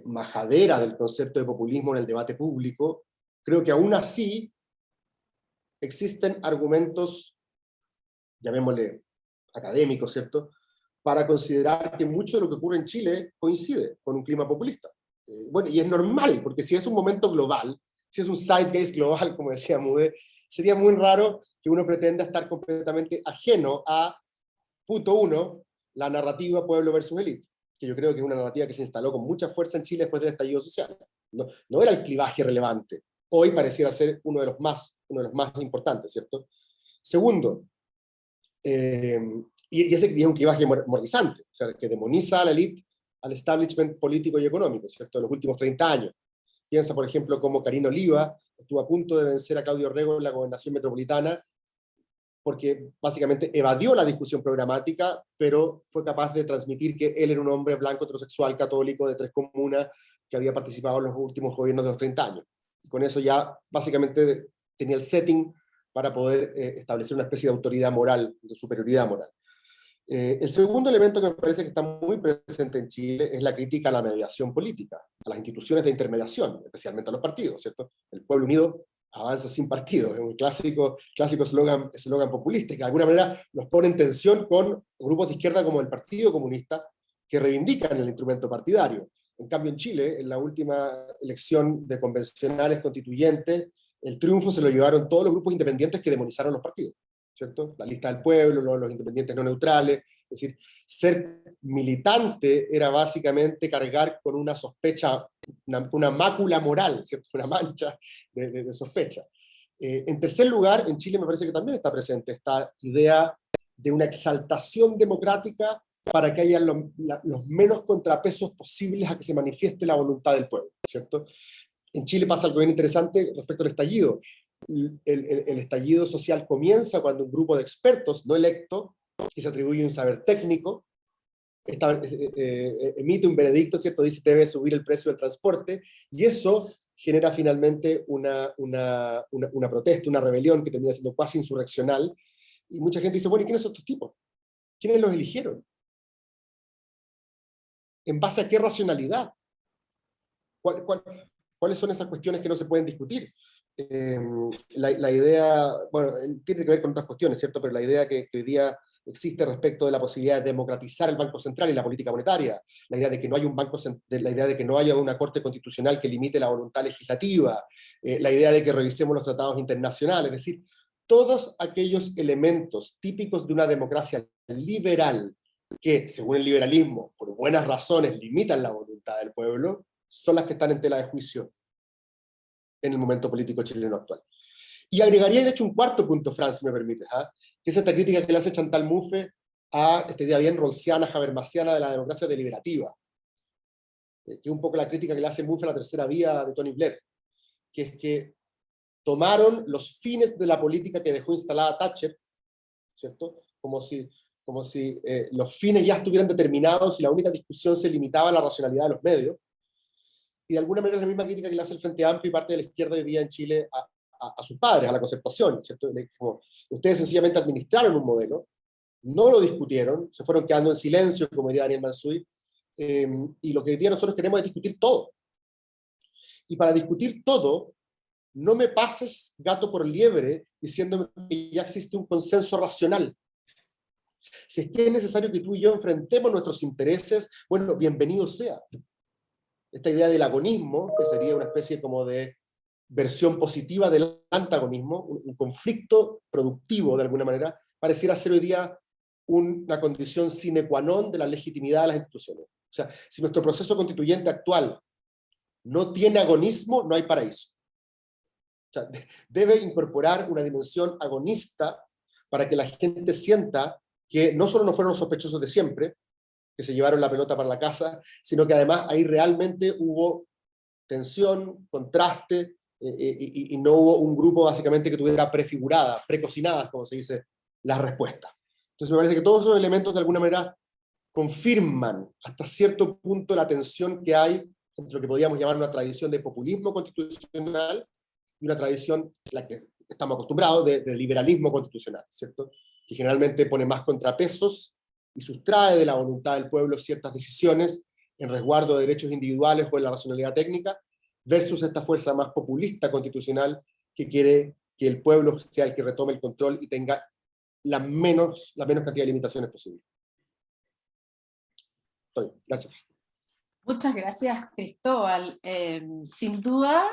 majadera del concepto de populismo en el debate público, creo que aún así existen argumentos, llamémosle académicos, ¿cierto?, para considerar que mucho de lo que ocurre en Chile coincide con un clima populista. Bueno, y es normal, porque si es un momento global, si es un zeitgeist global, como decía Mude, sería muy raro que uno pretenda estar completamente ajeno a, punto uno, la narrativa pueblo versus élite, que yo creo que es una narrativa que se instaló con mucha fuerza en Chile después del estallido social. No era el clivaje relevante. Hoy pareciera ser uno de los más importantes, ¿cierto? Segundo, y ese es un clivaje moralizante, o sea, que demoniza a la élite, al establishment político y económico, ¿cierto?, de los últimos 30 años. Piensa, por ejemplo, cómo Karina Oliva estuvo a punto de vencer a Claudio Rego en la gobernación metropolitana, porque básicamente evadió la discusión programática, pero fue capaz de transmitir que él era un hombre blanco, heterosexual, católico, de 3 comunas, que había participado en los últimos gobiernos de los 30 años. Y con eso ya básicamente tenía el setting para poder establecer una especie de autoridad moral, de superioridad moral. El segundo elemento que me parece que está muy presente en Chile es la crítica a la mediación política, a las instituciones de intermediación, especialmente a los partidos, ¿cierto? El pueblo unido avanza sin partidos, es un clásico eslogan populista, que de alguna manera los pone en tensión con grupos de izquierda como el Partido Comunista, que reivindican el instrumento partidario. En cambio, en Chile, en la última elección de convencionales constituyentes, el triunfo se lo llevaron todos los grupos independientes que demonizaron los partidos, ¿cierto? La Lista del Pueblo, los independientes no neutrales. Es decir, ser militante era básicamente cargar con una sospecha, una mácula moral, ¿cierto?, una mancha de sospecha. En tercer lugar, en Chile me parece que también está presente esta idea de una exaltación democrática para que haya los menos contrapesos posibles a que se manifieste la voluntad del pueblo, ¿cierto? En Chile pasa algo bien interesante respecto al estallido. El estallido social comienza cuando un grupo de expertos no electos, que se atribuye un saber técnico, emite un veredicto, ¿cierto? Dice que debe subir el precio del transporte, y eso genera finalmente una protesta, una rebelión que termina siendo casi insurreccional, y mucha gente dice, bueno, ¿y quiénes son estos tipos? ¿Quiénes los eligieron? ¿En base a qué racionalidad? ¿Cuáles son esas cuestiones que no se pueden discutir? La idea, bueno, tiene que ver con otras cuestiones, ¿cierto? Pero la idea que hoy día existe respecto de la posibilidad de democratizar el Banco Central y la política monetaria, la idea de que no hay la idea de que no haya una Corte Constitucional que limite la voluntad legislativa, la idea de que revisemos los tratados internacionales, es decir, todos aquellos elementos típicos de una democracia liberal que, según el liberalismo, por buenas razones limitan la voluntad del pueblo, son las que están en tela de juicio en el momento político chileno actual. Y agregaría, de hecho, un cuarto punto, Fran, si me permites, que es esta crítica que le hace Chantal Mouffe a esta idea bien rawlsiana, habermasiana de la democracia deliberativa, que es un poco la crítica que le hace Mouffe a la tercera vía de Tony Blair, que es que tomaron los fines de la política que dejó instalada Thatcher, ¿cierto? Como si los fines ya estuvieran determinados y la única discusión se limitaba a la racionalidad de los medios, y de alguna manera es la misma crítica que le hace el Frente Amplio y parte de la izquierda hoy día en Chile a sus padres, a la concertación, ¿cierto? Como, ustedes sencillamente administraron un modelo, no lo discutieron, se fueron quedando en silencio, como diría Daniel Mansuy, y lo que hoy día nosotros queremos es discutir todo. Y para discutir todo, no me pases gato por liebre diciéndome que ya existe un consenso racional. Si es que es necesario que tú y yo enfrentemos nuestros intereses, bueno, bienvenido sea. Esta idea del agonismo, que sería una especie como de versión positiva del antagonismo, un conflicto productivo de alguna manera, pareciera ser hoy día una condición sine qua non de la legitimidad de las instituciones. O sea, si nuestro proceso constituyente actual no tiene agonismo, no hay paraíso. O sea, debe incorporar una dimensión agonista para que la gente sienta que no solo no fueron los sospechosos de siempre, que se llevaron la pelota para la casa, sino que además ahí realmente hubo tensión, contraste, y no hubo un grupo básicamente que tuviera prefiguradas, precocinadas, como se dice, las respuestas. Entonces me parece que todos esos elementos de alguna manera confirman hasta cierto punto la tensión que hay entre lo que podríamos llamar una tradición de populismo constitucional y una tradición, la que estamos acostumbrados, de liberalismo constitucional, ¿cierto? Que generalmente pone más contrapesos y sustrae de la voluntad del pueblo ciertas decisiones en resguardo de derechos individuales o de la racionalidad técnica, versus esta fuerza más populista constitucional que quiere que el pueblo sea el que retome el control y tenga la menos cantidad de limitaciones posible. Gracias.
Muchas gracias, Cristóbal. Sin duda,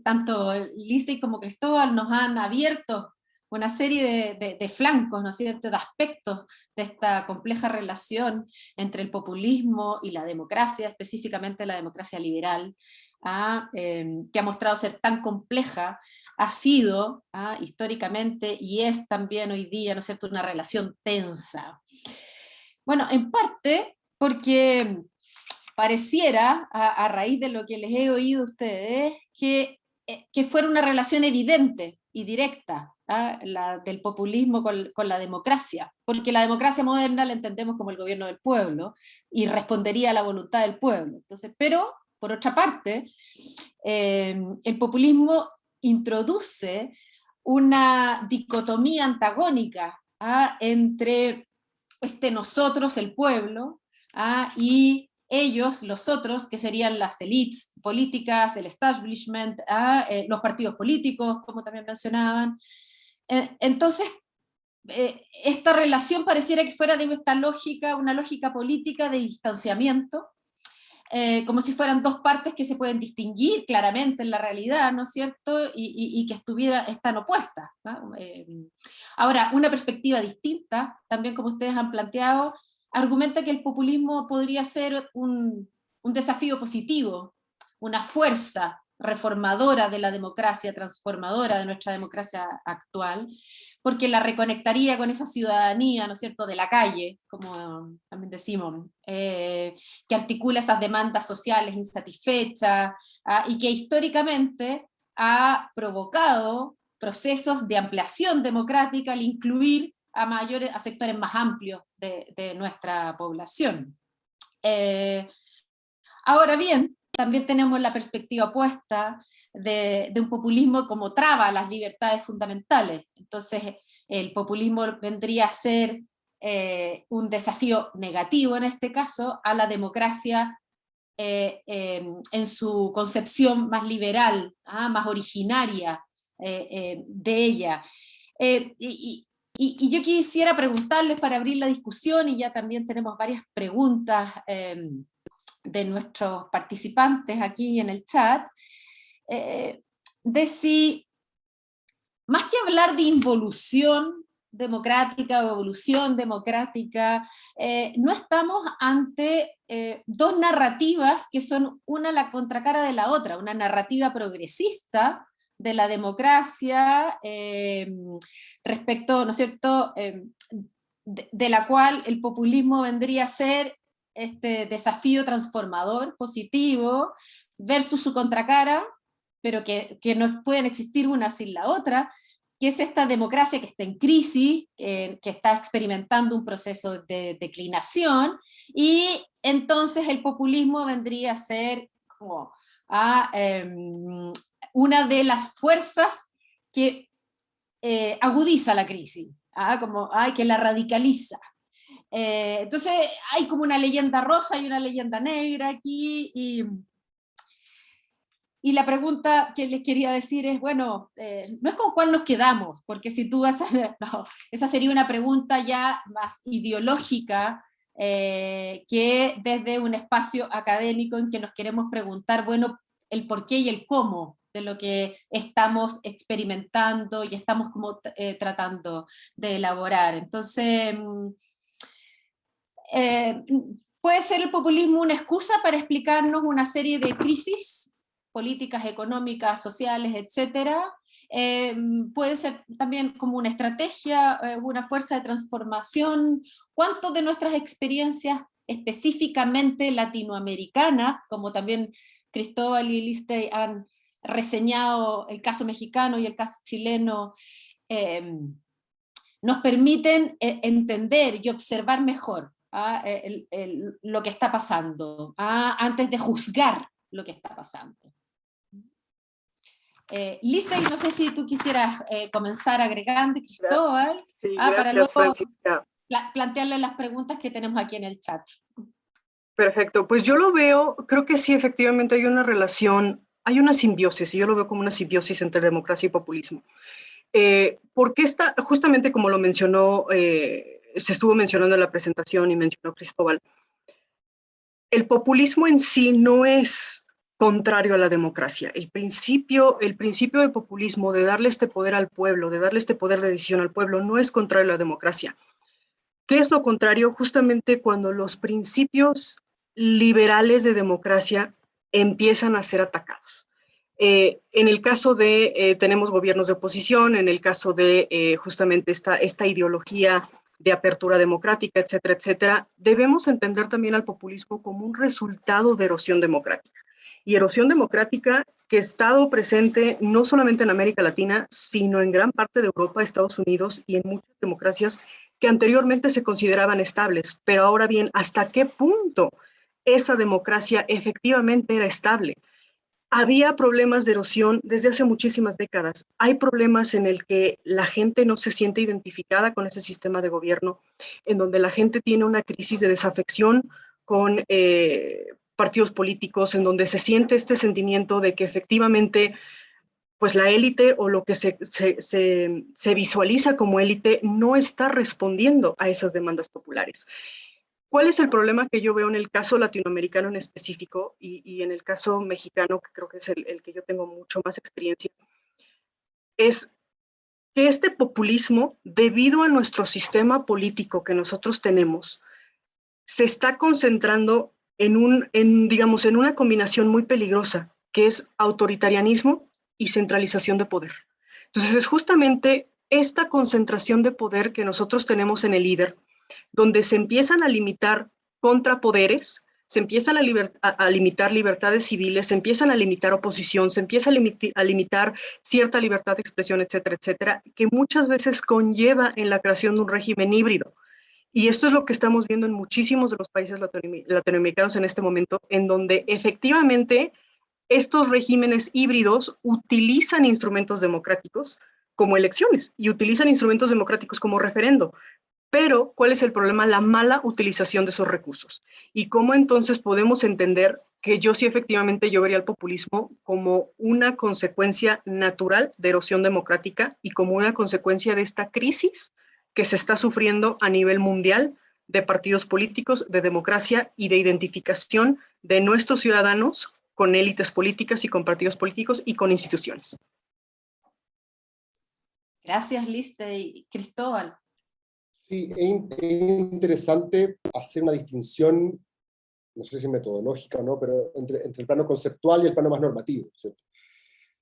tanto Lizzy como Cristóbal nos han abierto una serie de flancos, ¿no es cierto?, de aspectos de esta compleja relación entre el populismo y la democracia, específicamente la democracia liberal, que ha mostrado ser tan compleja, ha sido históricamente y es también hoy día, ¿no es cierto?, una relación tensa. Bueno, en parte porque pareciera, a raíz de lo que les he oído a ustedes, que fuera una relación evidente y directa, la del populismo con la democracia, porque la democracia moderna la entendemos como el gobierno del pueblo, y respondería a la voluntad del pueblo. Entonces, pero, por otra parte, el populismo introduce una dicotomía antagónica entre nosotros, el pueblo, y ellos, los otros, que serían las élites políticas, el establishment, los partidos políticos, como también mencionaban. Entonces, esta relación pareciera que fuera de esta lógica, una lógica política de distanciamiento, como si fueran dos partes que se pueden distinguir claramente en la realidad, ¿no es cierto?, y que están opuestas, ¿no? Ahora, una perspectiva distinta, también como ustedes han planteado, argumenta que el populismo podría ser un desafío positivo, una fuerza reformadora de la democracia, transformadora de nuestra democracia actual, porque la reconectaría con esa ciudadanía, ¿no es cierto?, de la calle, como también decimos, que articula esas demandas sociales insatisfechas, y que históricamente ha provocado procesos de ampliación democrática al incluir a sectores más amplios de nuestra población. Ahora bien, también tenemos la perspectiva opuesta de un populismo como traba las libertades fundamentales. Entonces, el populismo vendría a ser un desafío negativo, en este caso, a la democracia en su concepción más liberal, más originaria de ella. Y yo quisiera preguntarles, para abrir la discusión, y ya también tenemos varias preguntas de nuestros participantes aquí en el chat, de si, más que hablar de involución democrática o evolución democrática, no estamos ante dos narrativas que son una la contracara de la otra, una narrativa progresista de la democracia respecto, ¿no es cierto?, de la cual el populismo vendría a ser este desafío transformador, positivo, versus su contracara, pero que no pueden existir una sin la otra, que es esta democracia que está en crisis, que está experimentando un proceso de declinación, y entonces el populismo vendría a ser como una de las fuerzas que agudiza la crisis, que la radicaliza. Entonces hay como una leyenda rosa y una leyenda negra aquí, y la pregunta que les quería decir es, bueno, no es con cuál nos quedamos, porque si tú vas a... No, esa sería una pregunta ya más ideológica, que desde un espacio académico en que nos queremos preguntar, bueno, el por qué y el cómo de lo que estamos experimentando y estamos como tratando de elaborar. Entonces, puede ser el populismo una excusa para explicarnos una serie de crisis políticas, económicas, sociales, etcétera. Puede ser también como una estrategia, una fuerza de transformación. ¿Cuánto de nuestras experiencias específicamente latinoamericanas, como también Cristóbal y Lizzy han reseñado el caso mexicano y el caso chileno, nos permiten entender y observar mejor lo que está pasando, antes de juzgar lo que está pasando. Lista, y no sé si tú quisieras comenzar agregando, Cristóbal,
Sí,
para
gracias,
luego
Francisca.
plantearle las preguntas que tenemos aquí en el chat.
Perfecto, pues yo lo veo, creo que sí, efectivamente hay una relación, hay una simbiosis, y yo lo veo como una simbiosis entre democracia y populismo. Porque justamente como lo mencionó, se estuvo mencionando en la presentación y mencionó Cristóbal, el populismo en sí no es contrario a la democracia. El principio de populismo, de darle este poder al pueblo, de darle este poder de decisión al pueblo, no es contrario a la democracia. ¿Qué es lo contrario? Justamente cuando los principios liberales de democracia empiezan a ser atacados. En el caso de, tenemos gobiernos de oposición, en el caso de justamente esta ideología de apertura democrática, etcétera, etcétera, debemos entender también al populismo como un resultado de erosión democrática. Y erosión democrática que ha estado presente no solamente en América Latina, sino en gran parte de Europa, Estados Unidos y en muchas democracias que anteriormente se consideraban estables. Pero ahora bien, ¿hasta qué punto esa democracia efectivamente era estable? Había problemas de erosión desde hace muchísimas décadas. Hay problemas en el que la gente no se siente identificada con ese sistema de gobierno, en donde la gente tiene una crisis de desafección con partidos políticos, en donde se siente este sentimiento de que efectivamente pues la élite o lo que se visualiza como élite no está respondiendo a esas demandas populares. ¿Cuál es el problema que yo veo en el caso latinoamericano en específico y en el caso mexicano, que creo que es el que yo tengo mucho más experiencia? Es que este populismo, debido a nuestro sistema político que nosotros tenemos, se está concentrando digamos, en una combinación muy peligrosa, que es autoritarianismo y centralización de poder. Entonces, es justamente esta concentración de poder que nosotros tenemos en el líder, donde se empiezan a limitar contrapoderes, se empiezan a limitar libertades civiles, se empiezan a limitar oposición, se empieza a limitar cierta libertad de expresión, etcétera, etcétera, que muchas veces conlleva en la creación de un régimen híbrido. Y esto es lo que estamos viendo en muchísimos de los países latinoamericanos en este momento, en donde efectivamente estos regímenes híbridos utilizan instrumentos democráticos como elecciones y utilizan instrumentos democráticos como referendo. Pero, ¿cuál es el problema? La mala utilización de esos recursos. ¿Y cómo entonces podemos entender que yo sí efectivamente yo vería el populismo como una consecuencia natural de erosión democrática y como una consecuencia de esta crisis que se está sufriendo a nivel mundial de partidos políticos, de democracia y de identificación de nuestros ciudadanos con élites políticas y con partidos políticos y con instituciones?
Gracias, Lista y Cristóbal.
Sí, es interesante hacer una distinción, no sé si metodológica o no, pero entre el plano conceptual y el plano más normativo, ¿cierto?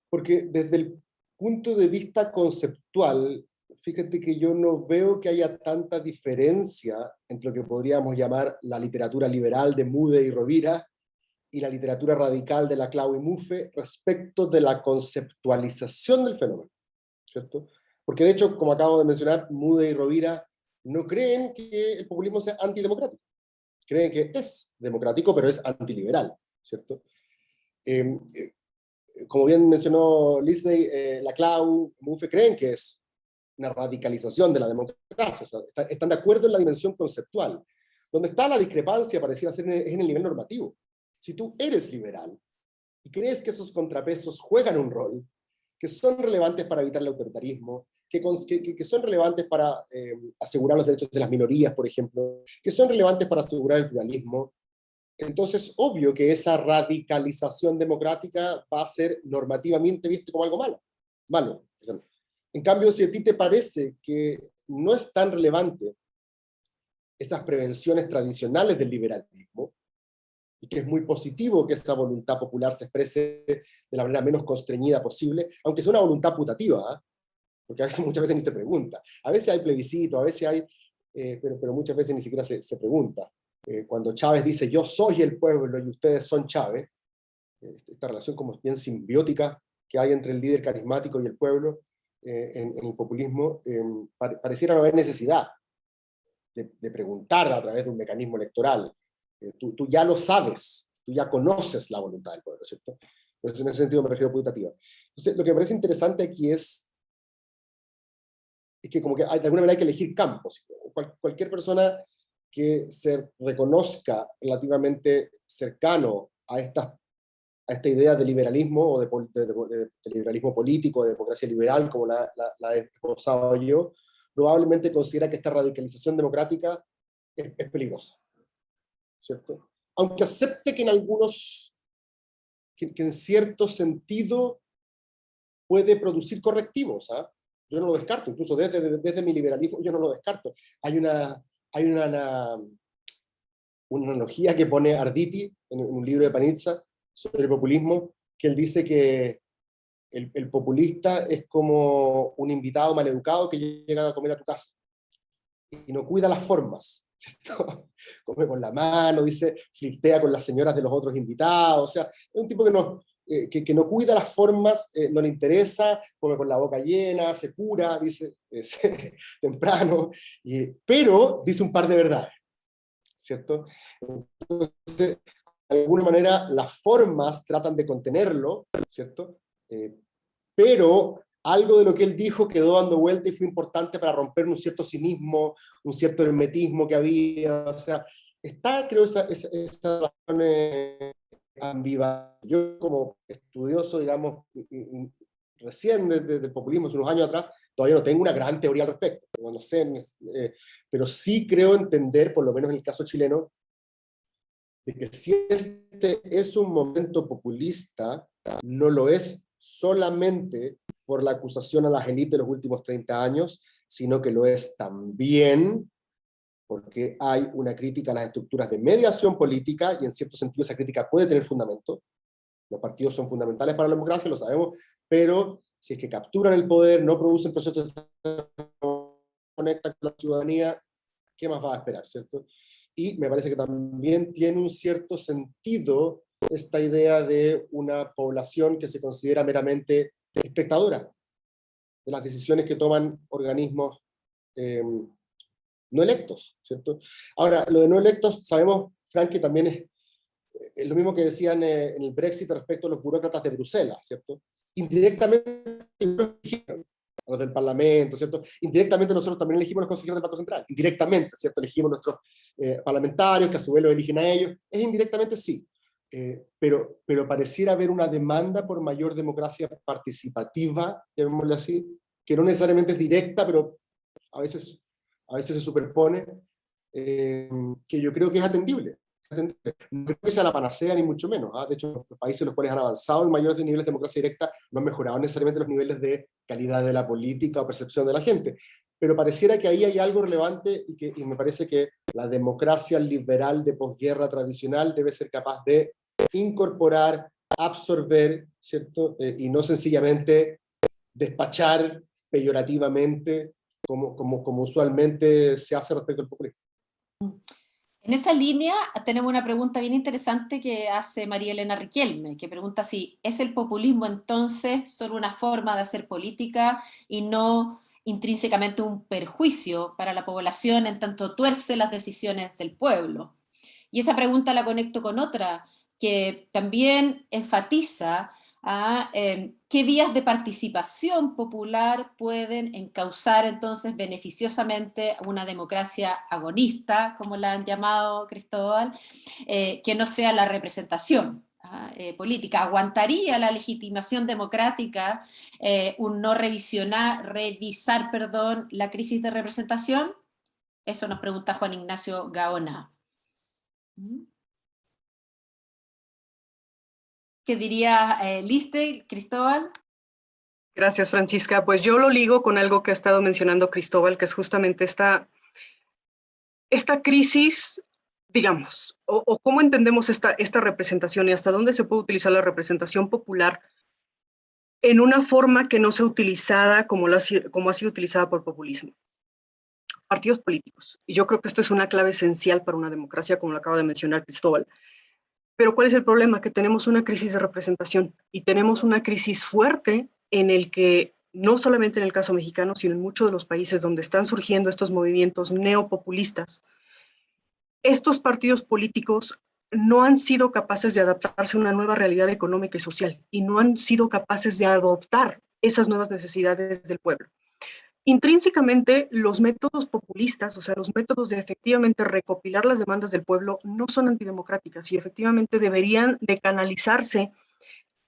Porque desde el punto de vista conceptual, fíjate que yo no veo que haya tanta diferencia entre lo que podríamos llamar la literatura liberal de Mude y Rovira y la literatura radical de Laclau y Muffe respecto de la conceptualización del fenómeno, ¿cierto? Porque de hecho, como acabo de mencionar, Mude y Rovira no creen que el populismo sea antidemocrático. Creen que es democrático, pero es antiliberal, ¿cierto? Como bien mencionó Lindsay, Laclau, Muffe creen que es una radicalización de la democracia, o sea, están de acuerdo en la dimensión conceptual. Donde está la discrepancia, pareciera ser, es en el nivel normativo. Si tú eres liberal y crees que esos contrapesos juegan un rol, que son relevantes para evitar el autoritarismo, que son relevantes para asegurar los derechos de las minorías, por ejemplo, que son relevantes para asegurar el pluralismo, entonces obvio que esa radicalización democrática va a ser normativamente vista como algo malo. En cambio, si a ti te parece que no es tan relevante esas prevenciones tradicionales del liberalismo, y que es muy positivo que esa voluntad popular se exprese de la manera menos constreñida posible, aunque sea una voluntad putativa, ¿eh? Porque muchas veces ni se pregunta. A veces hay plebiscito, a veces hay, pero muchas veces ni siquiera se pregunta. Cuando Chávez dice, yo soy el pueblo y ustedes son Chávez, esta relación como bien simbiótica que hay entre el líder carismático y el pueblo en el populismo, pareciera no haber necesidad de preguntar a través de un mecanismo electoral. Tú ya lo sabes, tú ya conoces la voluntad del pueblo, ¿cierto? Entonces, en ese sentido me refiero a putativa. Entonces, lo que me parece interesante aquí es que como que de alguna manera hay que elegir campos. Cualquier persona que se reconozca relativamente cercano a esta idea de liberalismo, o de liberalismo político, de democracia liberal, como la he esbozado yo, probablemente considera que esta radicalización democrática es peligrosa, ¿cierto? Aunque acepte que en algunos, que en cierto sentido puede producir correctivos, ¿ah? Yo no lo descarto, incluso desde mi liberalismo yo no lo descarto. Hay una analogía que pone Arditi en un libro de Panizza sobre el populismo, que él dice que el populista es como un invitado maleducado que llega a comer a tu casa y no cuida las formas, ¿cierto? Come con la mano, dice, flirtea con las señoras de los otros invitados, o sea, es un tipo que no cuida las formas, no le interesa, come con la boca llena, se cura, dice, temprano, pero dice un par de verdades, ¿cierto? Entonces, de alguna manera, las formas tratan de contenerlo, ¿cierto? Pero algo de lo que él dijo quedó dando vuelta y fue importante para romper un cierto cinismo, un cierto hermetismo que había, o sea, está, creo, esa relación ambivalente. Yo como estudioso, digamos, recién del populismo, hace unos años atrás, todavía no tengo una gran teoría al respecto, no sé, pero sí creo entender, por lo menos en el caso chileno, de que si este es un momento populista, no lo es solamente por la acusación a las élites de los últimos 30 años, sino que lo es también porque hay una crítica a las estructuras de mediación política, y en cierto sentido esa crítica puede tener fundamento. Los partidos son fundamentales para la democracia, lo sabemos, pero si es que capturan el poder, no producen procesos de conectan con la ciudadanía, ¿qué más va a esperar, cierto? Y me parece que también tiene un cierto sentido esta idea de una población que se considera meramente espectadora de las decisiones que toman organismos no electos, ¿cierto? Ahora, lo de no electos, sabemos, Frank, que también es lo mismo que decían en el Brexit respecto a los burócratas de Bruselas, ¿cierto? Indirectamente a los del Parlamento, ¿cierto? Indirectamente nosotros también elegimos los consejeros del Banco Central, indirectamente, ¿cierto? Elegimos nuestros parlamentarios, que a su vez los eligen a ellos, es indirectamente sí, pero pareciera haber una demanda por mayor democracia participativa, llamémosle así, que no necesariamente es directa, pero a veces se superpone, que yo creo que es atendible. No creo que sea la panacea ni mucho menos, ¿ah? De hecho, los países en los cuales han avanzado en mayores niveles de democracia directa no han mejorado necesariamente los niveles de calidad de la política o percepción de la gente, pero pareciera que ahí hay algo relevante y me parece que la democracia liberal de posguerra tradicional debe ser capaz de incorporar, absorber, ¿cierto? Y no sencillamente despachar peyorativamente como usualmente se hace respecto al populismo.
En esa línea tenemos una pregunta bien interesante que hace María Elena Riquelme, que pregunta si ¿es el populismo entonces solo una forma de hacer política y no intrínsecamente un perjuicio para la población en tanto tuerce las decisiones del pueblo? Y esa pregunta la conecto con otra que también enfatiza qué vías de participación popular pueden encauzar entonces beneficiosamente una democracia agonista, como la han llamado Cristóbal, que no sea la representación política. ¿Aguantaría la legitimación democrática un no revisar la crisis de representación? Eso nos pregunta Juan Ignacio Gaona. ¿Qué diría Liste, Cristóbal?
Gracias, Francisca. Pues yo lo ligo con algo que ha estado mencionando Cristóbal, que es justamente esta crisis, digamos, o cómo entendemos esta representación y hasta dónde se puede utilizar la representación popular en una forma que no sea utilizada como ha sido utilizada por populismo. Partidos políticos. Y yo creo que esto es una clave esencial para una democracia, como lo acaba de mencionar Cristóbal. Pero ¿cuál es el problema? Que tenemos una crisis de representación y tenemos una crisis fuerte en el que no solamente en el caso mexicano, sino en muchos de los países donde están surgiendo estos movimientos neopopulistas, estos partidos políticos no han sido capaces de adaptarse a una nueva realidad económica y social, y no han sido capaces de adoptar esas nuevas necesidades del pueblo. Intrínsecamente, los métodos populistas, o sea, los métodos de efectivamente recopilar las demandas del pueblo, no son antidemocráticas y efectivamente deberían de canalizarse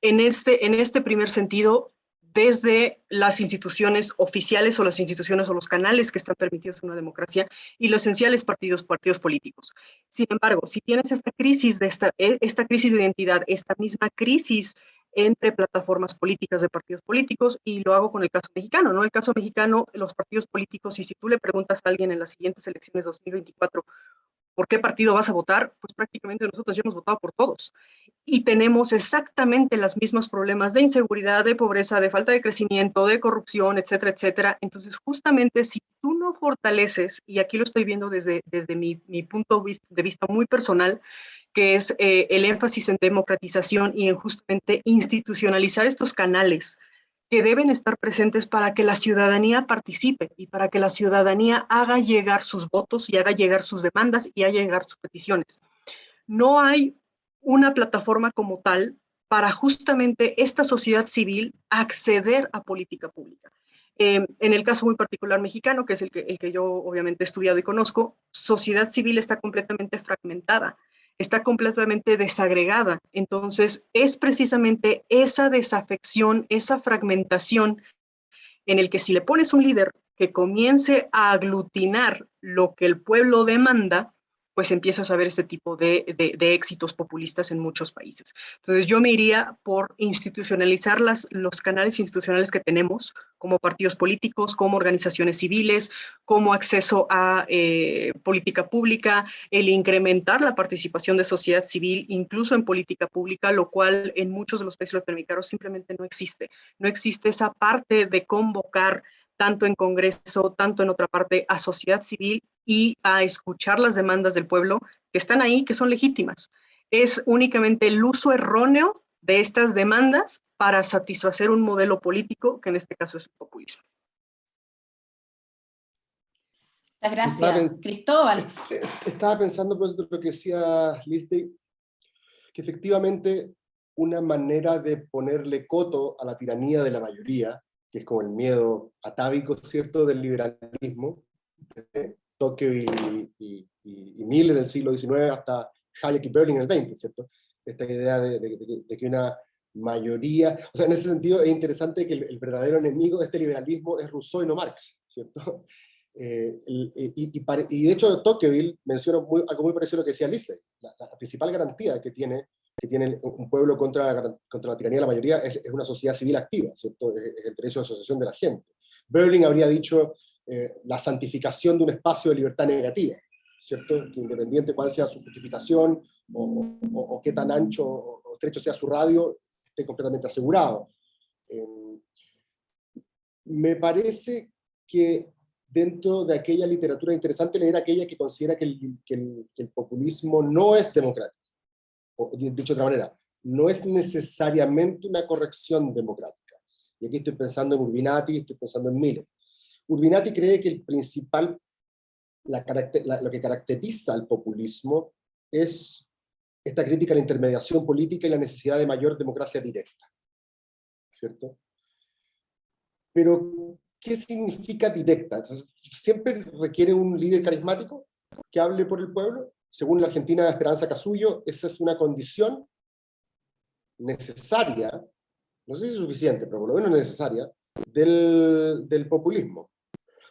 en este primer sentido desde las instituciones oficiales o las instituciones o los canales que están permitidos en una democracia y los esenciales partidos políticos. Sin embargo, si tienes esta crisis de identidad, esta misma crisis entre plataformas políticas de partidos políticos, y lo hago con el caso mexicano, ¿no? El caso mexicano, los partidos políticos, y si tú le preguntas a alguien en las siguientes elecciones de 2024, ¿por qué partido vas a votar? Pues prácticamente nosotros ya hemos votado por todos. Y tenemos exactamente los mismos problemas de inseguridad, de pobreza, de falta de crecimiento, de corrupción, etcétera, etcétera. Entonces, justamente si tú no fortaleces, y aquí lo estoy viendo desde mi punto de vista muy personal, que es el énfasis en democratización y en justamente institucionalizar estos canales que deben estar presentes para que la ciudadanía participe y para que la ciudadanía haga llegar sus votos y haga llegar sus demandas y haga llegar sus peticiones. No hay una plataforma como tal para justamente esta sociedad civil acceder a política pública. En el caso muy particular mexicano, que es el que yo obviamente he estudiado y conozco, sociedad civil está completamente fragmentada, está completamente desagregada. Entonces, es precisamente esa desafección, esa fragmentación en el que si le pones un líder que comience a aglutinar lo que el pueblo demanda, pues empiezas a ver este tipo de éxitos populistas en muchos países. Entonces yo me iría por institucionalizar los canales institucionales que tenemos, como partidos políticos, como organizaciones civiles, como acceso a política pública, el incrementar la participación de sociedad civil, incluso en política pública, lo cual en muchos de los países latinoamericanos simplemente no existe. No existe esa parte de convocar tanto en Congreso, tanto en otra parte, a sociedad civil y a escuchar las demandas del pueblo que están ahí, que son legítimas. Es únicamente el uso erróneo de estas demandas para satisfacer un modelo político, que en este caso es el populismo.
Muchas gracias, Cristóbal.
Estaba pensando, por lo que decía Lizzie, que efectivamente una manera de ponerle coto a la tiranía de la mayoría, que es como el miedo atávico, ¿cierto?, del liberalismo, Tocqueville y Mill en el siglo XIX hasta Hayek y Berlin en el XX, ¿cierto? Esta idea de que una mayoría, o sea, en ese sentido es interesante que el verdadero enemigo de este liberalismo es Rousseau y no Marx, ¿cierto? Y de hecho Tocqueville menciona algo muy parecido a lo que decía Lizzie. La principal garantía que tiene un pueblo contra la tiranía de la mayoría es una sociedad civil activa, ¿cierto? Es el derecho de asociación de la gente. Berlin habría dicho la santificación de un espacio de libertad negativa, ¿cierto? Que independiente cuál sea su justificación o qué tan ancho o estrecho sea su radio, esté completamente asegurado. Me parece que dentro de aquella literatura interesante leer aquella que considera que el populismo no es democrático. O, dicho de otra manera, no es necesariamente una corrección democrática. Y aquí estoy pensando en Urbinati, estoy pensando en Miller. Urbinati cree que el principal, lo que caracteriza al populismo es esta crítica a la intermediación política y la necesidad de mayor democracia directa, ¿cierto? Pero, ¿qué significa directa? ¿Siempre requiere un líder carismático que hable por el pueblo? Según la argentina Esperanza Casullo, esa es una condición necesaria, no sé si es suficiente, pero por lo menos necesaria, del populismo.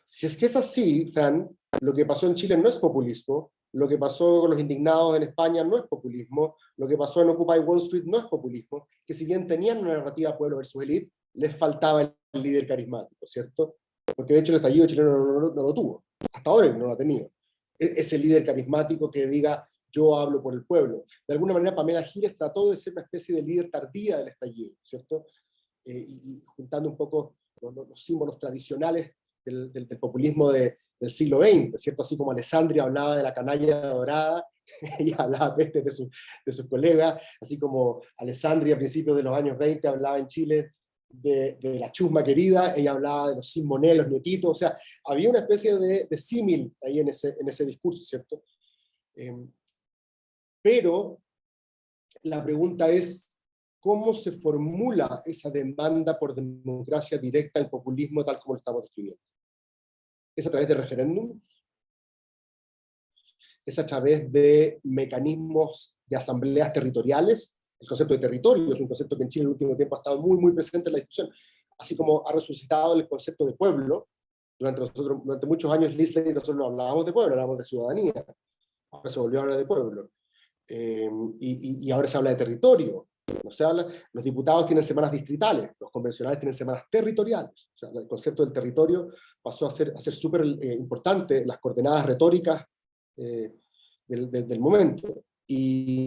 Si es que es así, Fran, lo que pasó en Chile no es populismo, lo que pasó con los indignados en España no es populismo, lo que pasó en Occupy Wall Street no es populismo, que si bien tenían una narrativa pueblo versus elite, les faltaba el líder carismático, ¿cierto? Porque de hecho el estallido chileno no lo tuvo, hasta ahora no lo ha tenido. Ese líder carismático que diga, yo hablo por el pueblo. De alguna manera Pamela Giles trató de ser una especie de líder tardía del estallido, ¿cierto? Y juntando un poco los símbolos tradicionales del populismo del siglo XX, ¿cierto? Así como Alessandria hablaba de la canalla dorada, ella hablaba de sus colegas, así como Alessandria a principios de los años 20 hablaba en Chile de la chusma querida, ella hablaba de los Simonet, los nietitos, o sea, había una especie de símil ahí en ese discurso, ¿cierto? Pero la pregunta es, ¿cómo se formula esa demanda por democracia directa, el populismo tal como lo estamos describiendo? ¿Es a través de referéndums? ¿Es a través de mecanismos de asambleas territoriales? El concepto de territorio es un concepto que en Chile en el último tiempo ha estado muy, muy presente en la discusión, así como ha resucitado el concepto de pueblo. Durante muchos años, Lisley y nosotros no hablábamos de pueblo, hablábamos de ciudadanía. Ahora se volvió a hablar de pueblo. Y ahora se habla de territorio. No se habla, los diputados tienen semanas distritales, los convencionales tienen semanas territoriales. O sea, el concepto del territorio pasó a ser súper importante, las coordenadas retóricas del momento. Y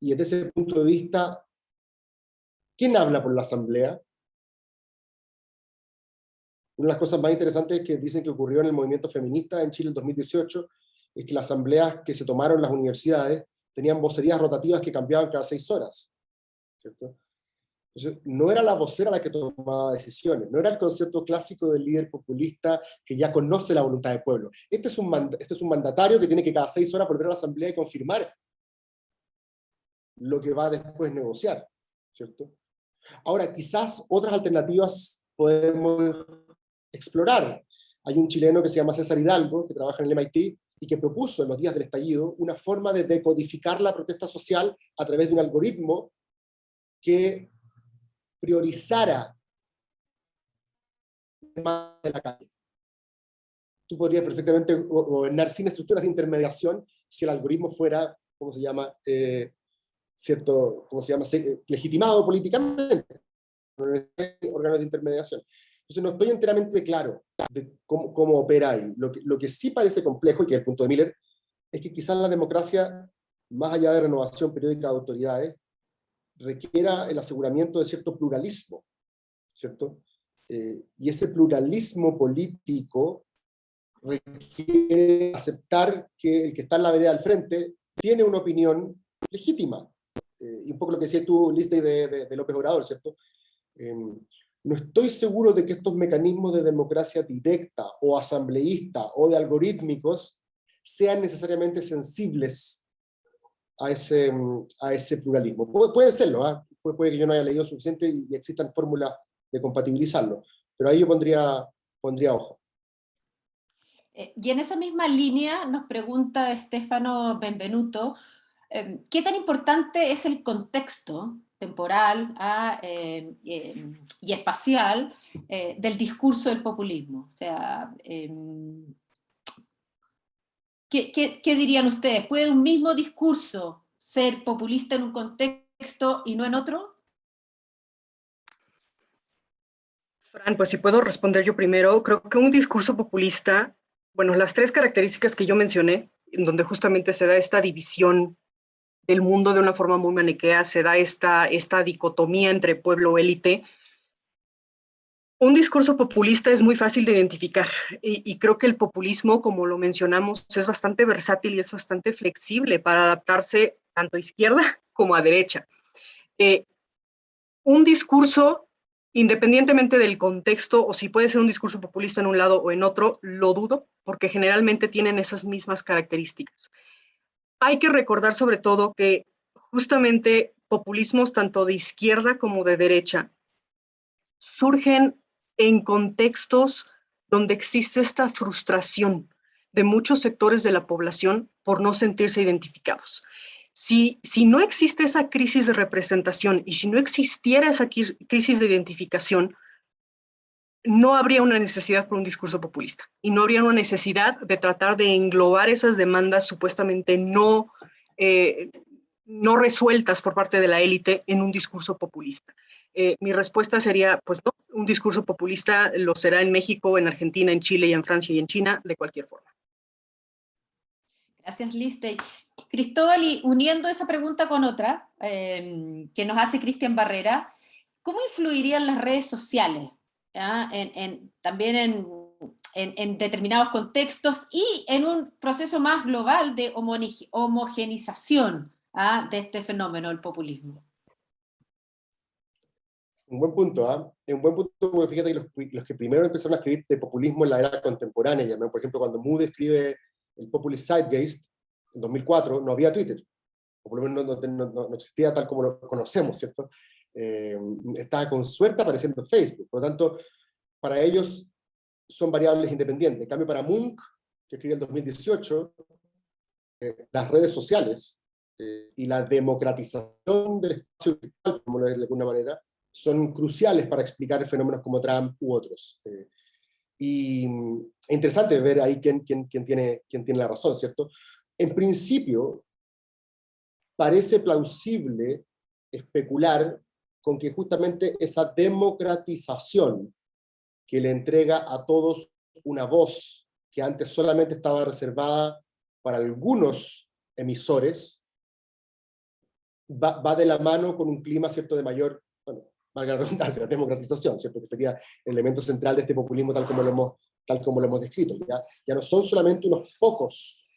desde ese punto de vista, ¿quién habla por la Asamblea? Una de las cosas más interesantes que dicen que ocurrió en el movimiento feminista en Chile en 2018 es que las asambleas que se tomaron en las universidades tenían vocerías rotativas que cambiaban cada 6 horas. ¿Cierto? Entonces, no era la vocera la que tomaba decisiones, no era el concepto clásico del líder populista que ya conoce la voluntad del pueblo. Este es un mandatario que tiene que cada 6 horas volver a la asamblea y confirmar lo que va a después negociar. ¿Cierto? Ahora, quizás otras alternativas podemos explorar. Hay un chileno que se llama César Hidalgo, que trabaja en el MIT, y que propuso en los días del estallido una forma de decodificar la protesta social a través de un algoritmo que priorizara más de la calle. Tú podrías perfectamente gobernar sin estructuras de intermediación si el algoritmo fuera, ¿cómo se llama? Legitimado políticamente, órganos de intermediación. Entonces no estoy enteramente claro de cómo opera ahí. Lo que sí parece complejo, y que es el punto de Miller, es que quizás la democracia, más allá de renovación periódica de autoridades, requiera el aseguramiento de cierto pluralismo, ¿cierto? Y ese pluralismo político requiere aceptar que el que está en la vereda al frente tiene una opinión legítima. Y un poco lo que decías tú, Lisley, de López Obrador, ¿cierto? No estoy seguro de que estos mecanismos de democracia directa o asambleísta o de algorítmicos sean necesariamente sensibles a ese pluralismo. Puede serlo, ¿eh? Puede que yo no haya leído suficiente y existan fórmulas de compatibilizarlo, pero ahí yo pondría ojo.
Y en esa misma línea nos pregunta Stefano Benvenuto, ¿qué tan importante es el contexto temporal y espacial del discurso del populismo? O sea, ¿qué dirían ustedes? ¿Puede un mismo discurso ser populista en un contexto y no en otro?
Fran, pues si puedo responder yo primero, creo que un discurso populista, bueno, las 3 características que yo mencioné, en donde justamente se da esta división del mundo de una forma muy maniquea, se da esta dicotomía entre pueblo-élite. Un discurso populista es muy fácil de identificar y creo que el populismo, como lo mencionamos, es bastante versátil y es bastante flexible para adaptarse tanto a izquierda como a derecha. Un discurso, independientemente del contexto, o si puede ser un discurso populista en un lado o en otro, lo dudo, porque generalmente tienen esas mismas características. Hay que recordar sobre todo que justamente populismos tanto de izquierda como de derecha surgen en contextos donde existe esta frustración de muchos sectores de la población por no sentirse identificados. Si no existe esa crisis de representación y si no existiera esa crisis de identificación, no habría una necesidad por un discurso populista y no habría una necesidad de tratar de englobar esas demandas supuestamente no resueltas por parte de la élite en un discurso populista. Mi respuesta sería, pues no, un discurso populista lo será en México, en Argentina, en Chile y en Francia y en China, de cualquier forma.
Gracias, Lisley. Cristóbal, y uniendo esa pregunta con otra que nos hace Cristian Barrera, ¿cómo influirían las redes sociales también en determinados contextos y en un proceso más global de homogenización de este fenómeno, el populismo?
Un buen punto, ¿ah? Es un buen punto, porque fíjate que los que primero empezaron a escribir de populismo en la era contemporánea, por ejemplo, cuando Moody escribe el Populist Zeitgeist, en 2004, no había Twitter, o por lo menos no existía tal como lo conocemos, ¿cierto? Estaba con suerte apareciendo en Facebook, por lo tanto, para ellos son variables independientes. En cambio, para Munk, que escribe el 2018, las redes sociales y la democratización del espacio virtual, como lo es de alguna manera, son cruciales para explicar fenómenos como Trump u otros. Y es interesante ver ahí quién tiene la razón, ¿cierto? En principio, parece plausible especular con que justamente esa democratización que le entrega a todos una voz que antes solamente estaba reservada para algunos emisores, va de la mano con un clima, ¿cierto?, de mayor, bueno, valga la redundancia, democratización, ¿cierto?, que sería el elemento central de este populismo tal como lo hemos descrito. Ya no son solamente unos pocos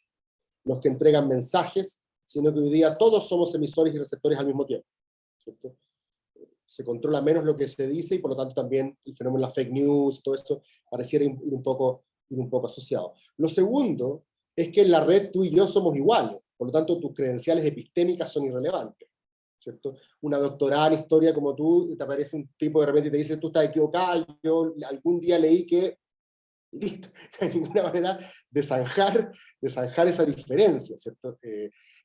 los que entregan mensajes, sino que hoy día todos somos emisores y receptores al mismo tiempo, ¿cierto? Se controla menos lo que se dice y por lo tanto también el fenómeno de la fake news, todo eso pareciera ir un poco asociado. Lo segundo es que en la red tú y yo somos iguales, por lo tanto tus credenciales epistémicas son irrelevantes, ¿cierto? Una doctorada en historia como tú, te aparece un tipo de repente y te dice tú estás equivocado, yo algún día leí que, listo, no hay ninguna manera de zanjar esa diferencia, ¿cierto?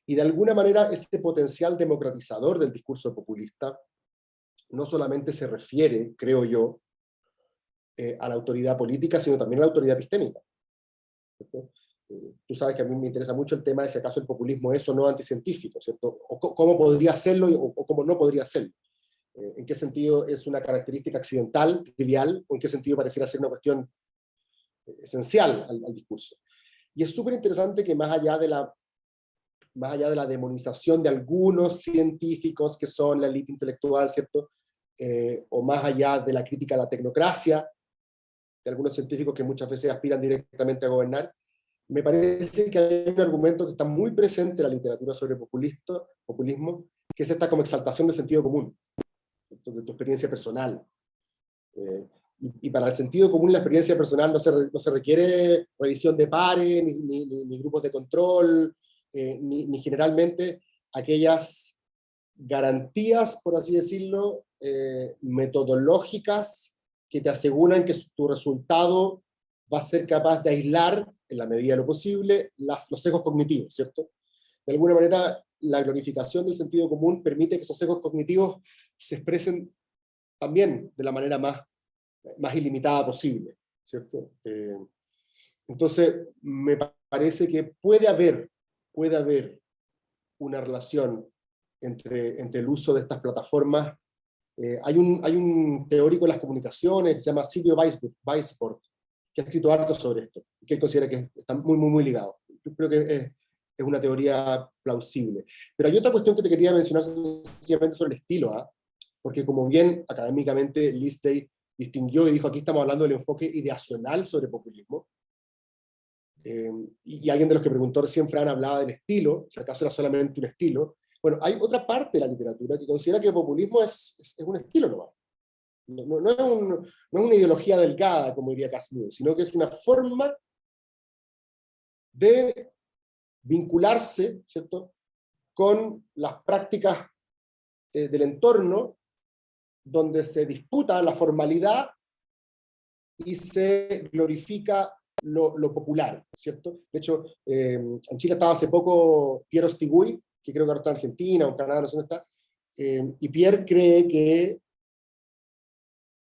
Y de alguna manera ese potencial democratizador del discurso populista no solamente se refiere, creo yo, a la autoridad política, sino también a la autoridad epistémica, ¿cierto? Tú sabes que a mí me interesa mucho el tema de si acaso el populismo es o no anticientífico, ¿cierto? O cómo podría serlo o cómo no podría serlo. ¿En qué sentido es una característica accidental, trivial, o en qué sentido pareciera ser una cuestión esencial al discurso? Y es súper interesante que más allá de la demonización de algunos científicos que son la élite intelectual, ¿cierto? O más allá de la crítica a la tecnocracia de algunos científicos que muchas veces aspiran directamente a gobernar, me parece que hay un argumento que está muy presente en la literatura sobre populismo, que es esta como exaltación del sentido común, ¿cierto? De tu experiencia personal. Y para el sentido común, la experiencia personal no se requiere revisión de pares, ni grupos de control, ni generalmente aquellas garantías, por así decirlo, metodológicas que te aseguran que tu resultado va a ser capaz de aislar, en la medida de lo posible, los sesgos cognitivos, ¿cierto? De alguna manera, la glorificación del sentido común permite que esos sesgos cognitivos se expresen también de la manera más ilimitada posible, ¿cierto? Entonces, me parece que puede haber una relación entre el uso de estas plataformas. Hay un teórico de las comunicaciones que se llama Silvio Weisbord, que ha escrito harto sobre esto, que él considera que está muy ligado. Yo creo que es una teoría plausible. Pero hay otra cuestión que te quería mencionar sencillamente sobre el estilo, ¿ah? Porque como bien académicamente Listey distinguió y dijo, aquí estamos hablando del enfoque ideacional sobre populismo, y alguien de los que preguntó recién, Fran, hablaba del estilo, si acaso era solamente un estilo. Bueno, hay otra parte de la literatura que considera que el populismo es un estilo nomás. No es una ideología delgada, como diría Casmir, sino que es una forma de vincularse, ¿cierto?, con las prácticas del entorno, donde se disputa la formalidad y se glorifica lo popular, ¿cierto? De hecho, en Chile estaba hace poco Piero Stigui, que creo que ahora está en Argentina o en Canadá, no sé dónde está, y Pierre cree que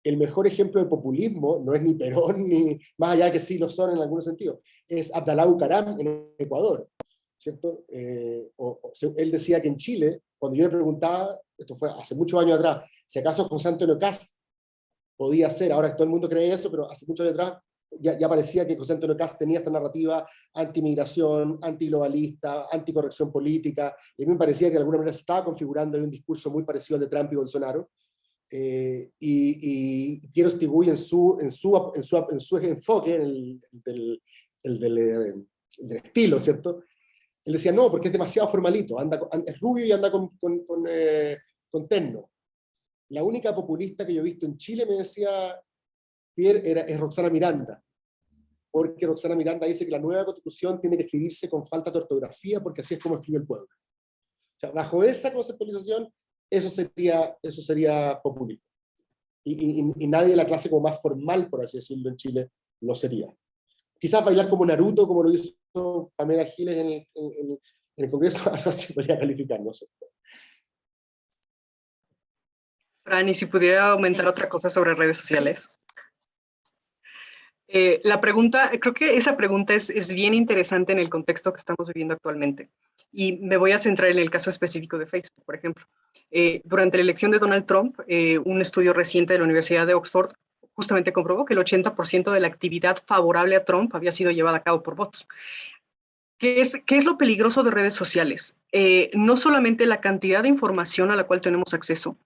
el mejor ejemplo de populismo no es ni Perón, ni más allá de que sí lo son en algunos sentidos, es Abdalá Bucaram en Ecuador, ¿cierto? Él decía que en Chile, cuando yo le preguntaba, esto fue hace muchos años atrás, si acaso José Antonio Kast podía ser, ahora todo el mundo cree eso, pero hace muchos años atrás ya parecía que José Antonio Kast tenía esta narrativa anti-migración, antiglobalista, anticorrección política, y a mí me parecía que de alguna manera se estaba configurando un discurso muy parecido al de Trump y Bolsonaro, y Piero Stigui en su enfoque, el del estilo, ¿cierto? Él decía, no, porque es demasiado formalito, es rubio y anda con terno. la única populista que yo he visto en Chile, me decía Pierre, es Roxana Miranda, porque Roxana Miranda dice que la nueva constitución tiene que escribirse con falta de ortografía, porque así es como escribe el pueblo. O sea, bajo esa conceptualización, eso sería populismo. Y nadie de la clase como más formal, por así decirlo, en Chile, lo sería. Quizás bailar como Naruto, como lo hizo Pamela Giles en el Congreso, algo así podría calificar, no sé.
Fran, y si pudiera aumentar otra cosa sobre redes sociales. La pregunta, creo que esa pregunta es bien interesante en el contexto que estamos viviendo actualmente. Y me voy a centrar en el caso específico de Facebook, por ejemplo. Durante la elección de Donald Trump, un estudio reciente de la Universidad de Oxford justamente comprobó que el 80% de la actividad favorable a Trump había sido llevada a cabo por bots. ¿Qué es lo peligroso de redes sociales? No solamente la cantidad de información a la cual tenemos acceso,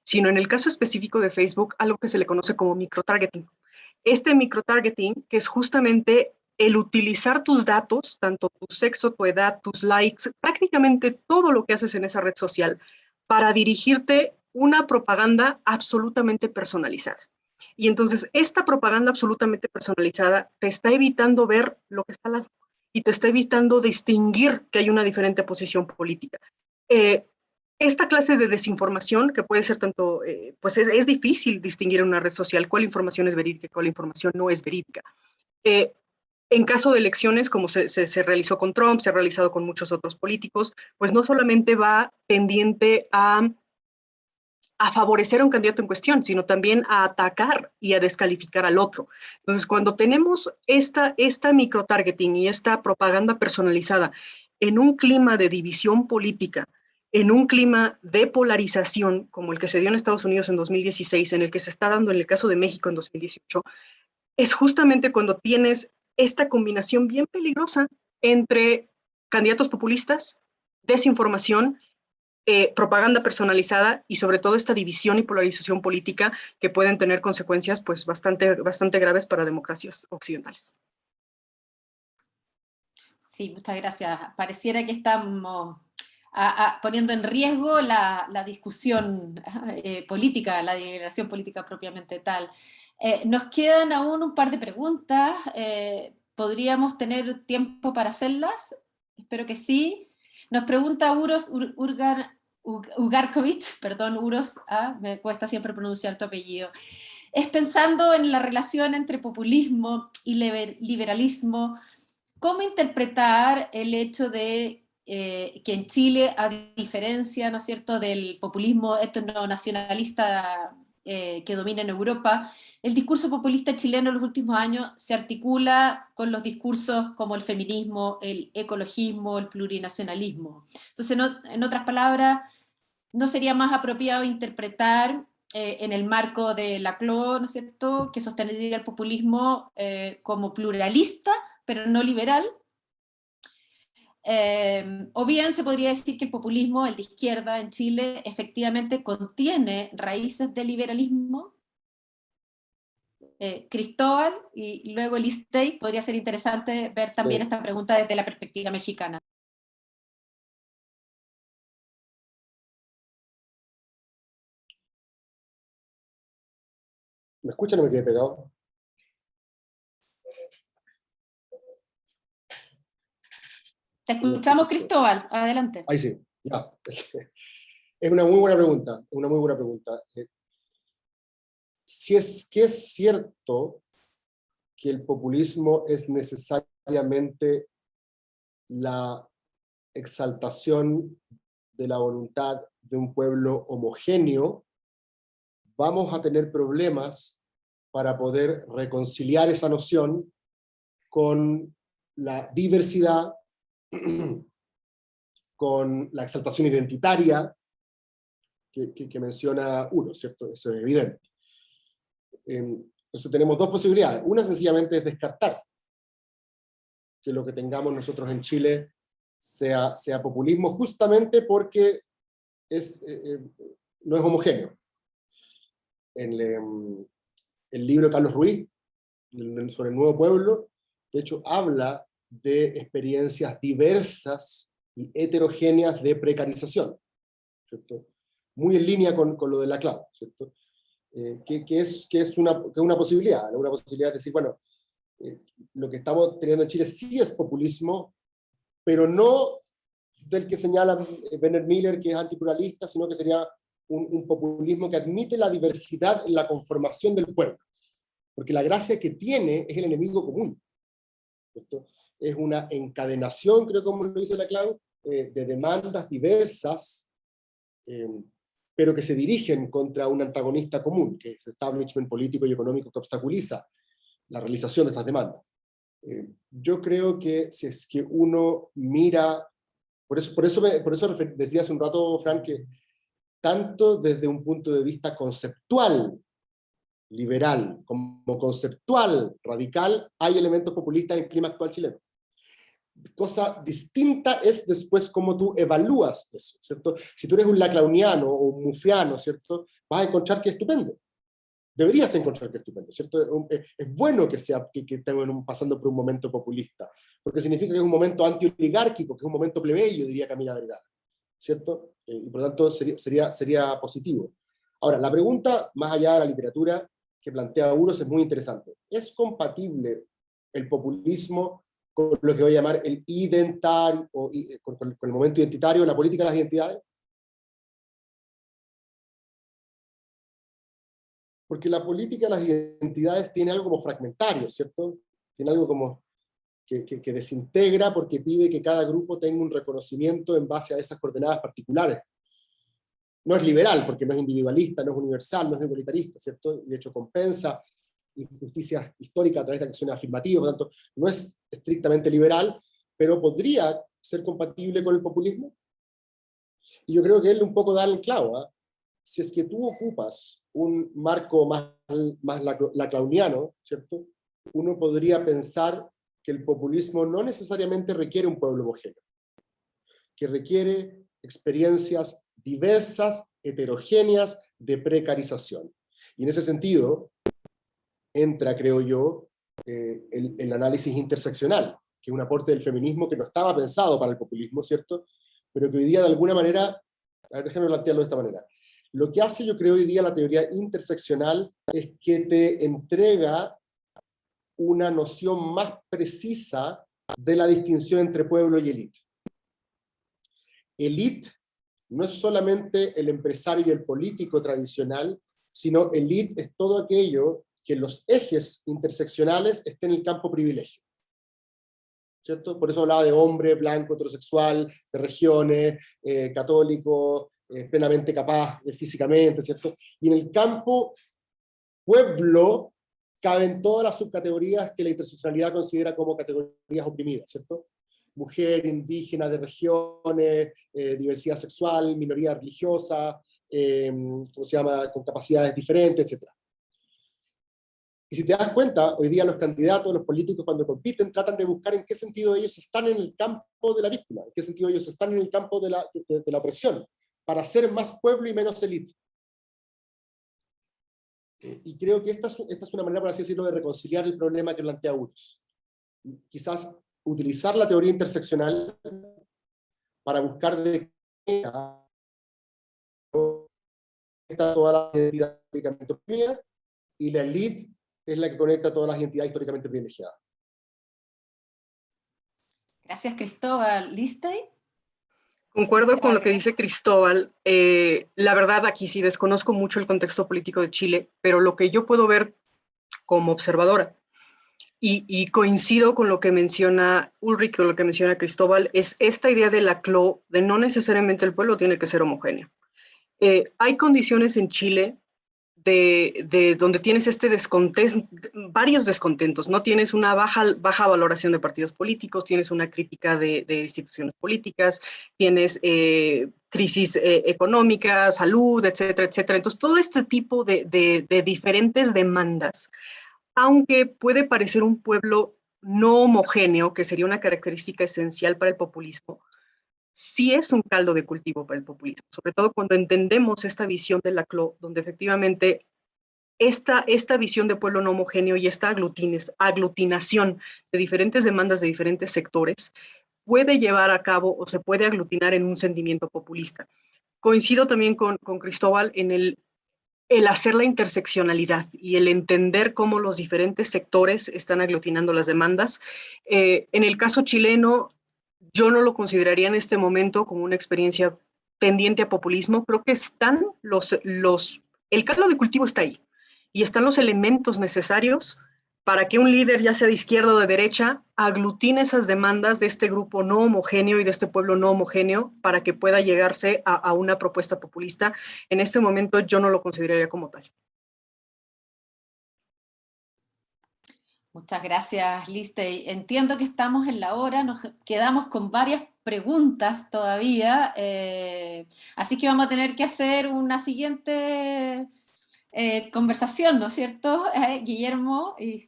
sino en el caso específico de Facebook, algo que se le conoce como microtargeting. Este microtargeting, que es justamente el utilizar tus datos, tanto tu sexo, tu edad, tus likes, prácticamente todo lo que haces en esa red social, para dirigirte una propaganda absolutamente personalizada. Y entonces esta propaganda absolutamente personalizada te está evitando ver lo que está al lado y te está evitando distinguir que hay una diferente posición política. Esta clase de desinformación, que puede ser tanto, pues es difícil distinguir en una red social cuál información es verídica y cuál información no es verídica. En caso de elecciones, como se realizó con Trump, se ha realizado con muchos otros políticos, pues no solamente va pendiente a favorecer a un candidato en cuestión, sino también a atacar y a descalificar al otro. Entonces, cuando tenemos esta microtargeting y esta propaganda personalizada en un clima de división política, en un clima de polarización, como el que se dio en Estados Unidos en 2016, en el que se está dando en el caso de México en 2018, es justamente cuando tienes esta combinación bien peligrosa entre candidatos populistas, desinformación, propaganda personalizada y sobre todo esta división y polarización política que pueden tener consecuencias pues bastante graves para democracias occidentales.
Sí, muchas gracias. Pareciera que estamos poniendo en riesgo la discusión política, la deliberación política propiamente tal. Nos quedan aún un par de preguntas. ¿Podríamos tener tiempo para hacerlas? Espero que sí. Nos pregunta Uros Ugarkovic, perdón, Uros, me cuesta siempre pronunciar tu apellido. Es pensando en la relación entre populismo y liberalismo, ¿cómo interpretar el hecho de que en Chile, a diferencia, ¿no es cierto?, del populismo etnonacionalista que domina en Europa, el discurso populista chileno en los últimos años se articula con los discursos como el feminismo, el ecologismo, el plurinacionalismo? Entonces, en otras palabras, ¿no sería más apropiado interpretar en el marco de Laclau, ¿no es cierto?, que sostendría el populismo como pluralista, pero no liberal? O bien se podría decir que el populismo, el de izquierda en Chile, efectivamente contiene raíces de liberalismo. Cristóbal y luego Listey, podría ser interesante ver también esta pregunta desde la perspectiva mexicana.
¿Me escuchan o me quedé pegado?
Te escuchamos, Cristóbal, adelante.
Ahí sí, ya. Es una muy buena pregunta, Si es que es cierto que el populismo es necesariamente la exaltación de la voluntad de un pueblo homogéneo, vamos a tener problemas para poder reconciliar esa noción con la diversidad, con la exaltación identitaria que menciona uno, ¿cierto? Eso es evidente. Entonces tenemos dos posibilidades. Una sencillamente es descartar que lo que tengamos nosotros en Chile sea populismo, justamente porque no es homogéneo. En el libro de Carlos Ruiz, sobre el Nuevo Pueblo, de hecho habla de experiencias diversas y heterogéneas de precarización, ¿cierto? muy en línea con lo de la Clau, ¿cierto? Que es una posibilidad, ¿no? Una posibilidad de decir, bueno, lo que estamos teniendo en Chile sí es populismo, pero no del que señala Bernard Miller, que es antipluralista, sino que sería un populismo que admite la diversidad en la conformación del pueblo. Porque la gracia que tiene es el enemigo común, ¿cierto? Es una encadenación, creo como lo dice la Clau, de demandas diversas, pero que se dirigen contra un antagonista común, que es el establishment político y económico que obstaculiza la realización de estas demandas. Yo creo que si es que uno mira, por eso decía hace un rato, Frank, que tanto desde un punto de vista conceptual liberal como conceptual radical, hay elementos populistas en el clima actual chileno. Cosa distinta es después cómo tú evalúas eso, ¿cierto? Si tú eres un laclauniano o un mufiano, ¿cierto? Vas a encontrar que es estupendo. Deberías encontrar que es estupendo, ¿cierto? Es bueno que estemos pasando por un momento populista, porque significa que es un momento antioligárquico, que es un momento plebeyo, diría Camila Vergara, ¿cierto? Y por lo tanto sería positivo. Ahora, la pregunta, más allá de la literatura, que plantea Uros es muy interesante. ¿Es compatible el populismo con lo que voy a llamar el identario, o con el momento identitario, la política de las identidades? Porque la política de las identidades tiene algo como fragmentario, ¿cierto? Tiene algo como que desintegra porque pide que cada grupo tenga un reconocimiento en base a esas coordenadas particulares. No es liberal, porque no es individualista, no es universal, no es igualitarista, ¿cierto? Y de hecho compensa injusticias históricas a través de acciones afirmativas, por lo tanto, no es estrictamente liberal, pero podría ser compatible con el populismo. Y yo creo que él un poco da el clavo, ¿eh? Si es que tú ocupas un marco más laclauniano, ¿cierto? Uno podría pensar que el populismo no necesariamente requiere un pueblo homogéneo, que requiere experiencias diversas, heterogéneas, de precarización. Y en ese sentido, entra, creo yo, el análisis interseccional, que es un aporte del feminismo que no estaba pensado para el populismo, ¿cierto? Pero que hoy día de alguna manera, a ver, déjame plantearlo de esta manera. Lo que hace, yo creo, hoy día la teoría interseccional es que te entrega una noción más precisa de la distinción entre pueblo y élite. Élite no es solamente el empresario y el político tradicional, sino élite es todo aquello que los ejes interseccionales estén en el campo privilegio, ¿cierto? Por eso hablaba de hombre, blanco, heterosexual, de regiones, católico, plenamente capaz físicamente, ¿cierto? Y en el campo pueblo caben todas las subcategorías que la interseccionalidad considera como categorías oprimidas, ¿cierto? Mujer, indígena, de regiones, diversidad sexual, minoría religiosa, ¿cómo se llama?, con capacidades diferentes, etc. Y si te das cuenta, hoy día los candidatos, los políticos cuando compiten, tratan de buscar en qué sentido ellos están en el campo de la víctima, en qué sentido ellos están en el campo de la opresión, para ser más pueblo y menos élite. Y creo que esta es una manera, por así decirlo, de reconciliar el problema que plantea Uros. Quizás utilizar la teoría interseccional para buscar de qué está toda la identidad históricamente oprimida, y la élite es la que conecta todas las identidades históricamente privilegiadas.
Gracias, Cristóbal. ¿Listey?
Concuerdo con lo que dice Cristóbal. La verdad, aquí sí desconozco mucho el contexto político de Chile, pero lo que yo puedo ver como observadora, y coincido con lo que menciona Ulrich, con lo que menciona Cristóbal, es esta idea de la CLO, de no necesariamente el pueblo tiene que ser homogéneo. Hay condiciones en Chile de donde tienes varios descontentos, ¿no? Tienes una baja valoración de partidos políticos, tienes una crítica de instituciones políticas, tienes crisis económica, salud, etcétera, etcétera. Entonces, todo este tipo de diferentes demandas, aunque puede parecer un pueblo no homogéneo, que sería una característica esencial para el populismo, sí es un caldo de cultivo para el populismo, sobre todo cuando entendemos esta visión de la CLO, donde efectivamente esta visión de pueblo no homogéneo y esta aglutinación de diferentes demandas de diferentes sectores puede llevar a cabo o se puede aglutinar en un sentimiento populista. Coincido también con Cristóbal en el hacer la interseccionalidad y el entender cómo los diferentes sectores están aglutinando las demandas. En el caso chileno, yo no lo consideraría en este momento como una experiencia tendiente a populismo. Creo que están el caldo de cultivo está ahí y están los elementos necesarios para que un líder, ya sea de izquierda o de derecha, aglutine esas demandas de este grupo no homogéneo y de este pueblo no homogéneo para que pueda llegarse a una propuesta populista. En este momento yo no lo consideraría como tal.
Muchas gracias, Listey. Entiendo que estamos en la hora, nos quedamos con varias preguntas todavía, así que vamos a tener que hacer una siguiente conversación, ¿no es cierto? Guillermo y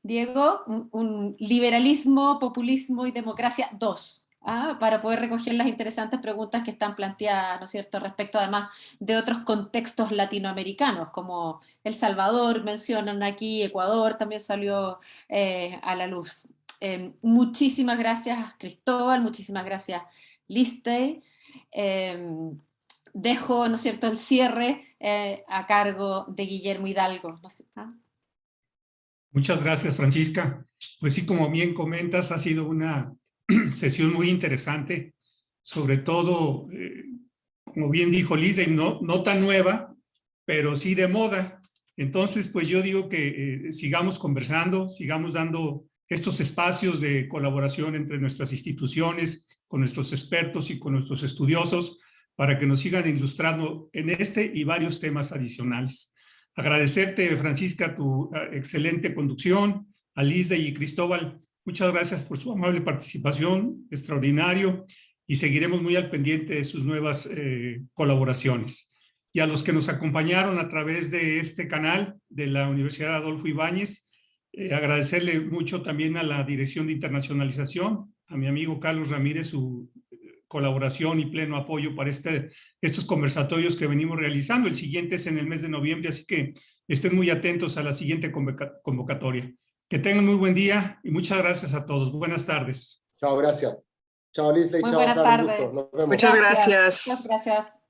Diego, un liberalismo, populismo y democracia 2, para poder recoger las interesantes preguntas que están planteadas, ¿no es cierto?, respecto además de otros contextos latinoamericanos, como El Salvador, mencionan aquí, Ecuador también salió a la luz. Muchísimas gracias, Cristóbal, muchísimas gracias, Listey. Dejo, ¿no es cierto?, el cierre a cargo de Guillermo Hidalgo. No sé,
Muchas gracias, Francisca. Pues sí, como bien comentas, ha sido una sesión muy interesante, sobre todo, como bien dijo Listey, no tan nueva, pero sí de moda. Entonces, pues yo digo que sigamos conversando, sigamos dando estos espacios de colaboración entre nuestras instituciones, con nuestros expertos y con nuestros estudiosos, para que nos sigan ilustrando en este y varios temas adicionales. Agradecerte, Francisca, tu excelente conducción, a Listey y Cristóbal, muchas gracias por su amable participación, extraordinario, y seguiremos muy al pendiente de sus nuevas colaboraciones. Y a los que nos acompañaron a través de este canal de la Universidad Adolfo Ibáñez, agradecerle mucho también a la Dirección de Internacionalización, a mi amigo Carlos Ramírez, su colaboración y pleno apoyo para estos conversatorios que venimos realizando. El siguiente es en el mes de noviembre, así que estén muy atentos a la siguiente convocatoria. Que tengan muy buen día y muchas gracias a todos. Buenas tardes.
Chao, gracias. Chao, Listey.
muy
Chao,
buenas
Carlos.
tardes.
Nos vemos.
Muchas gracias.
Muchas gracias.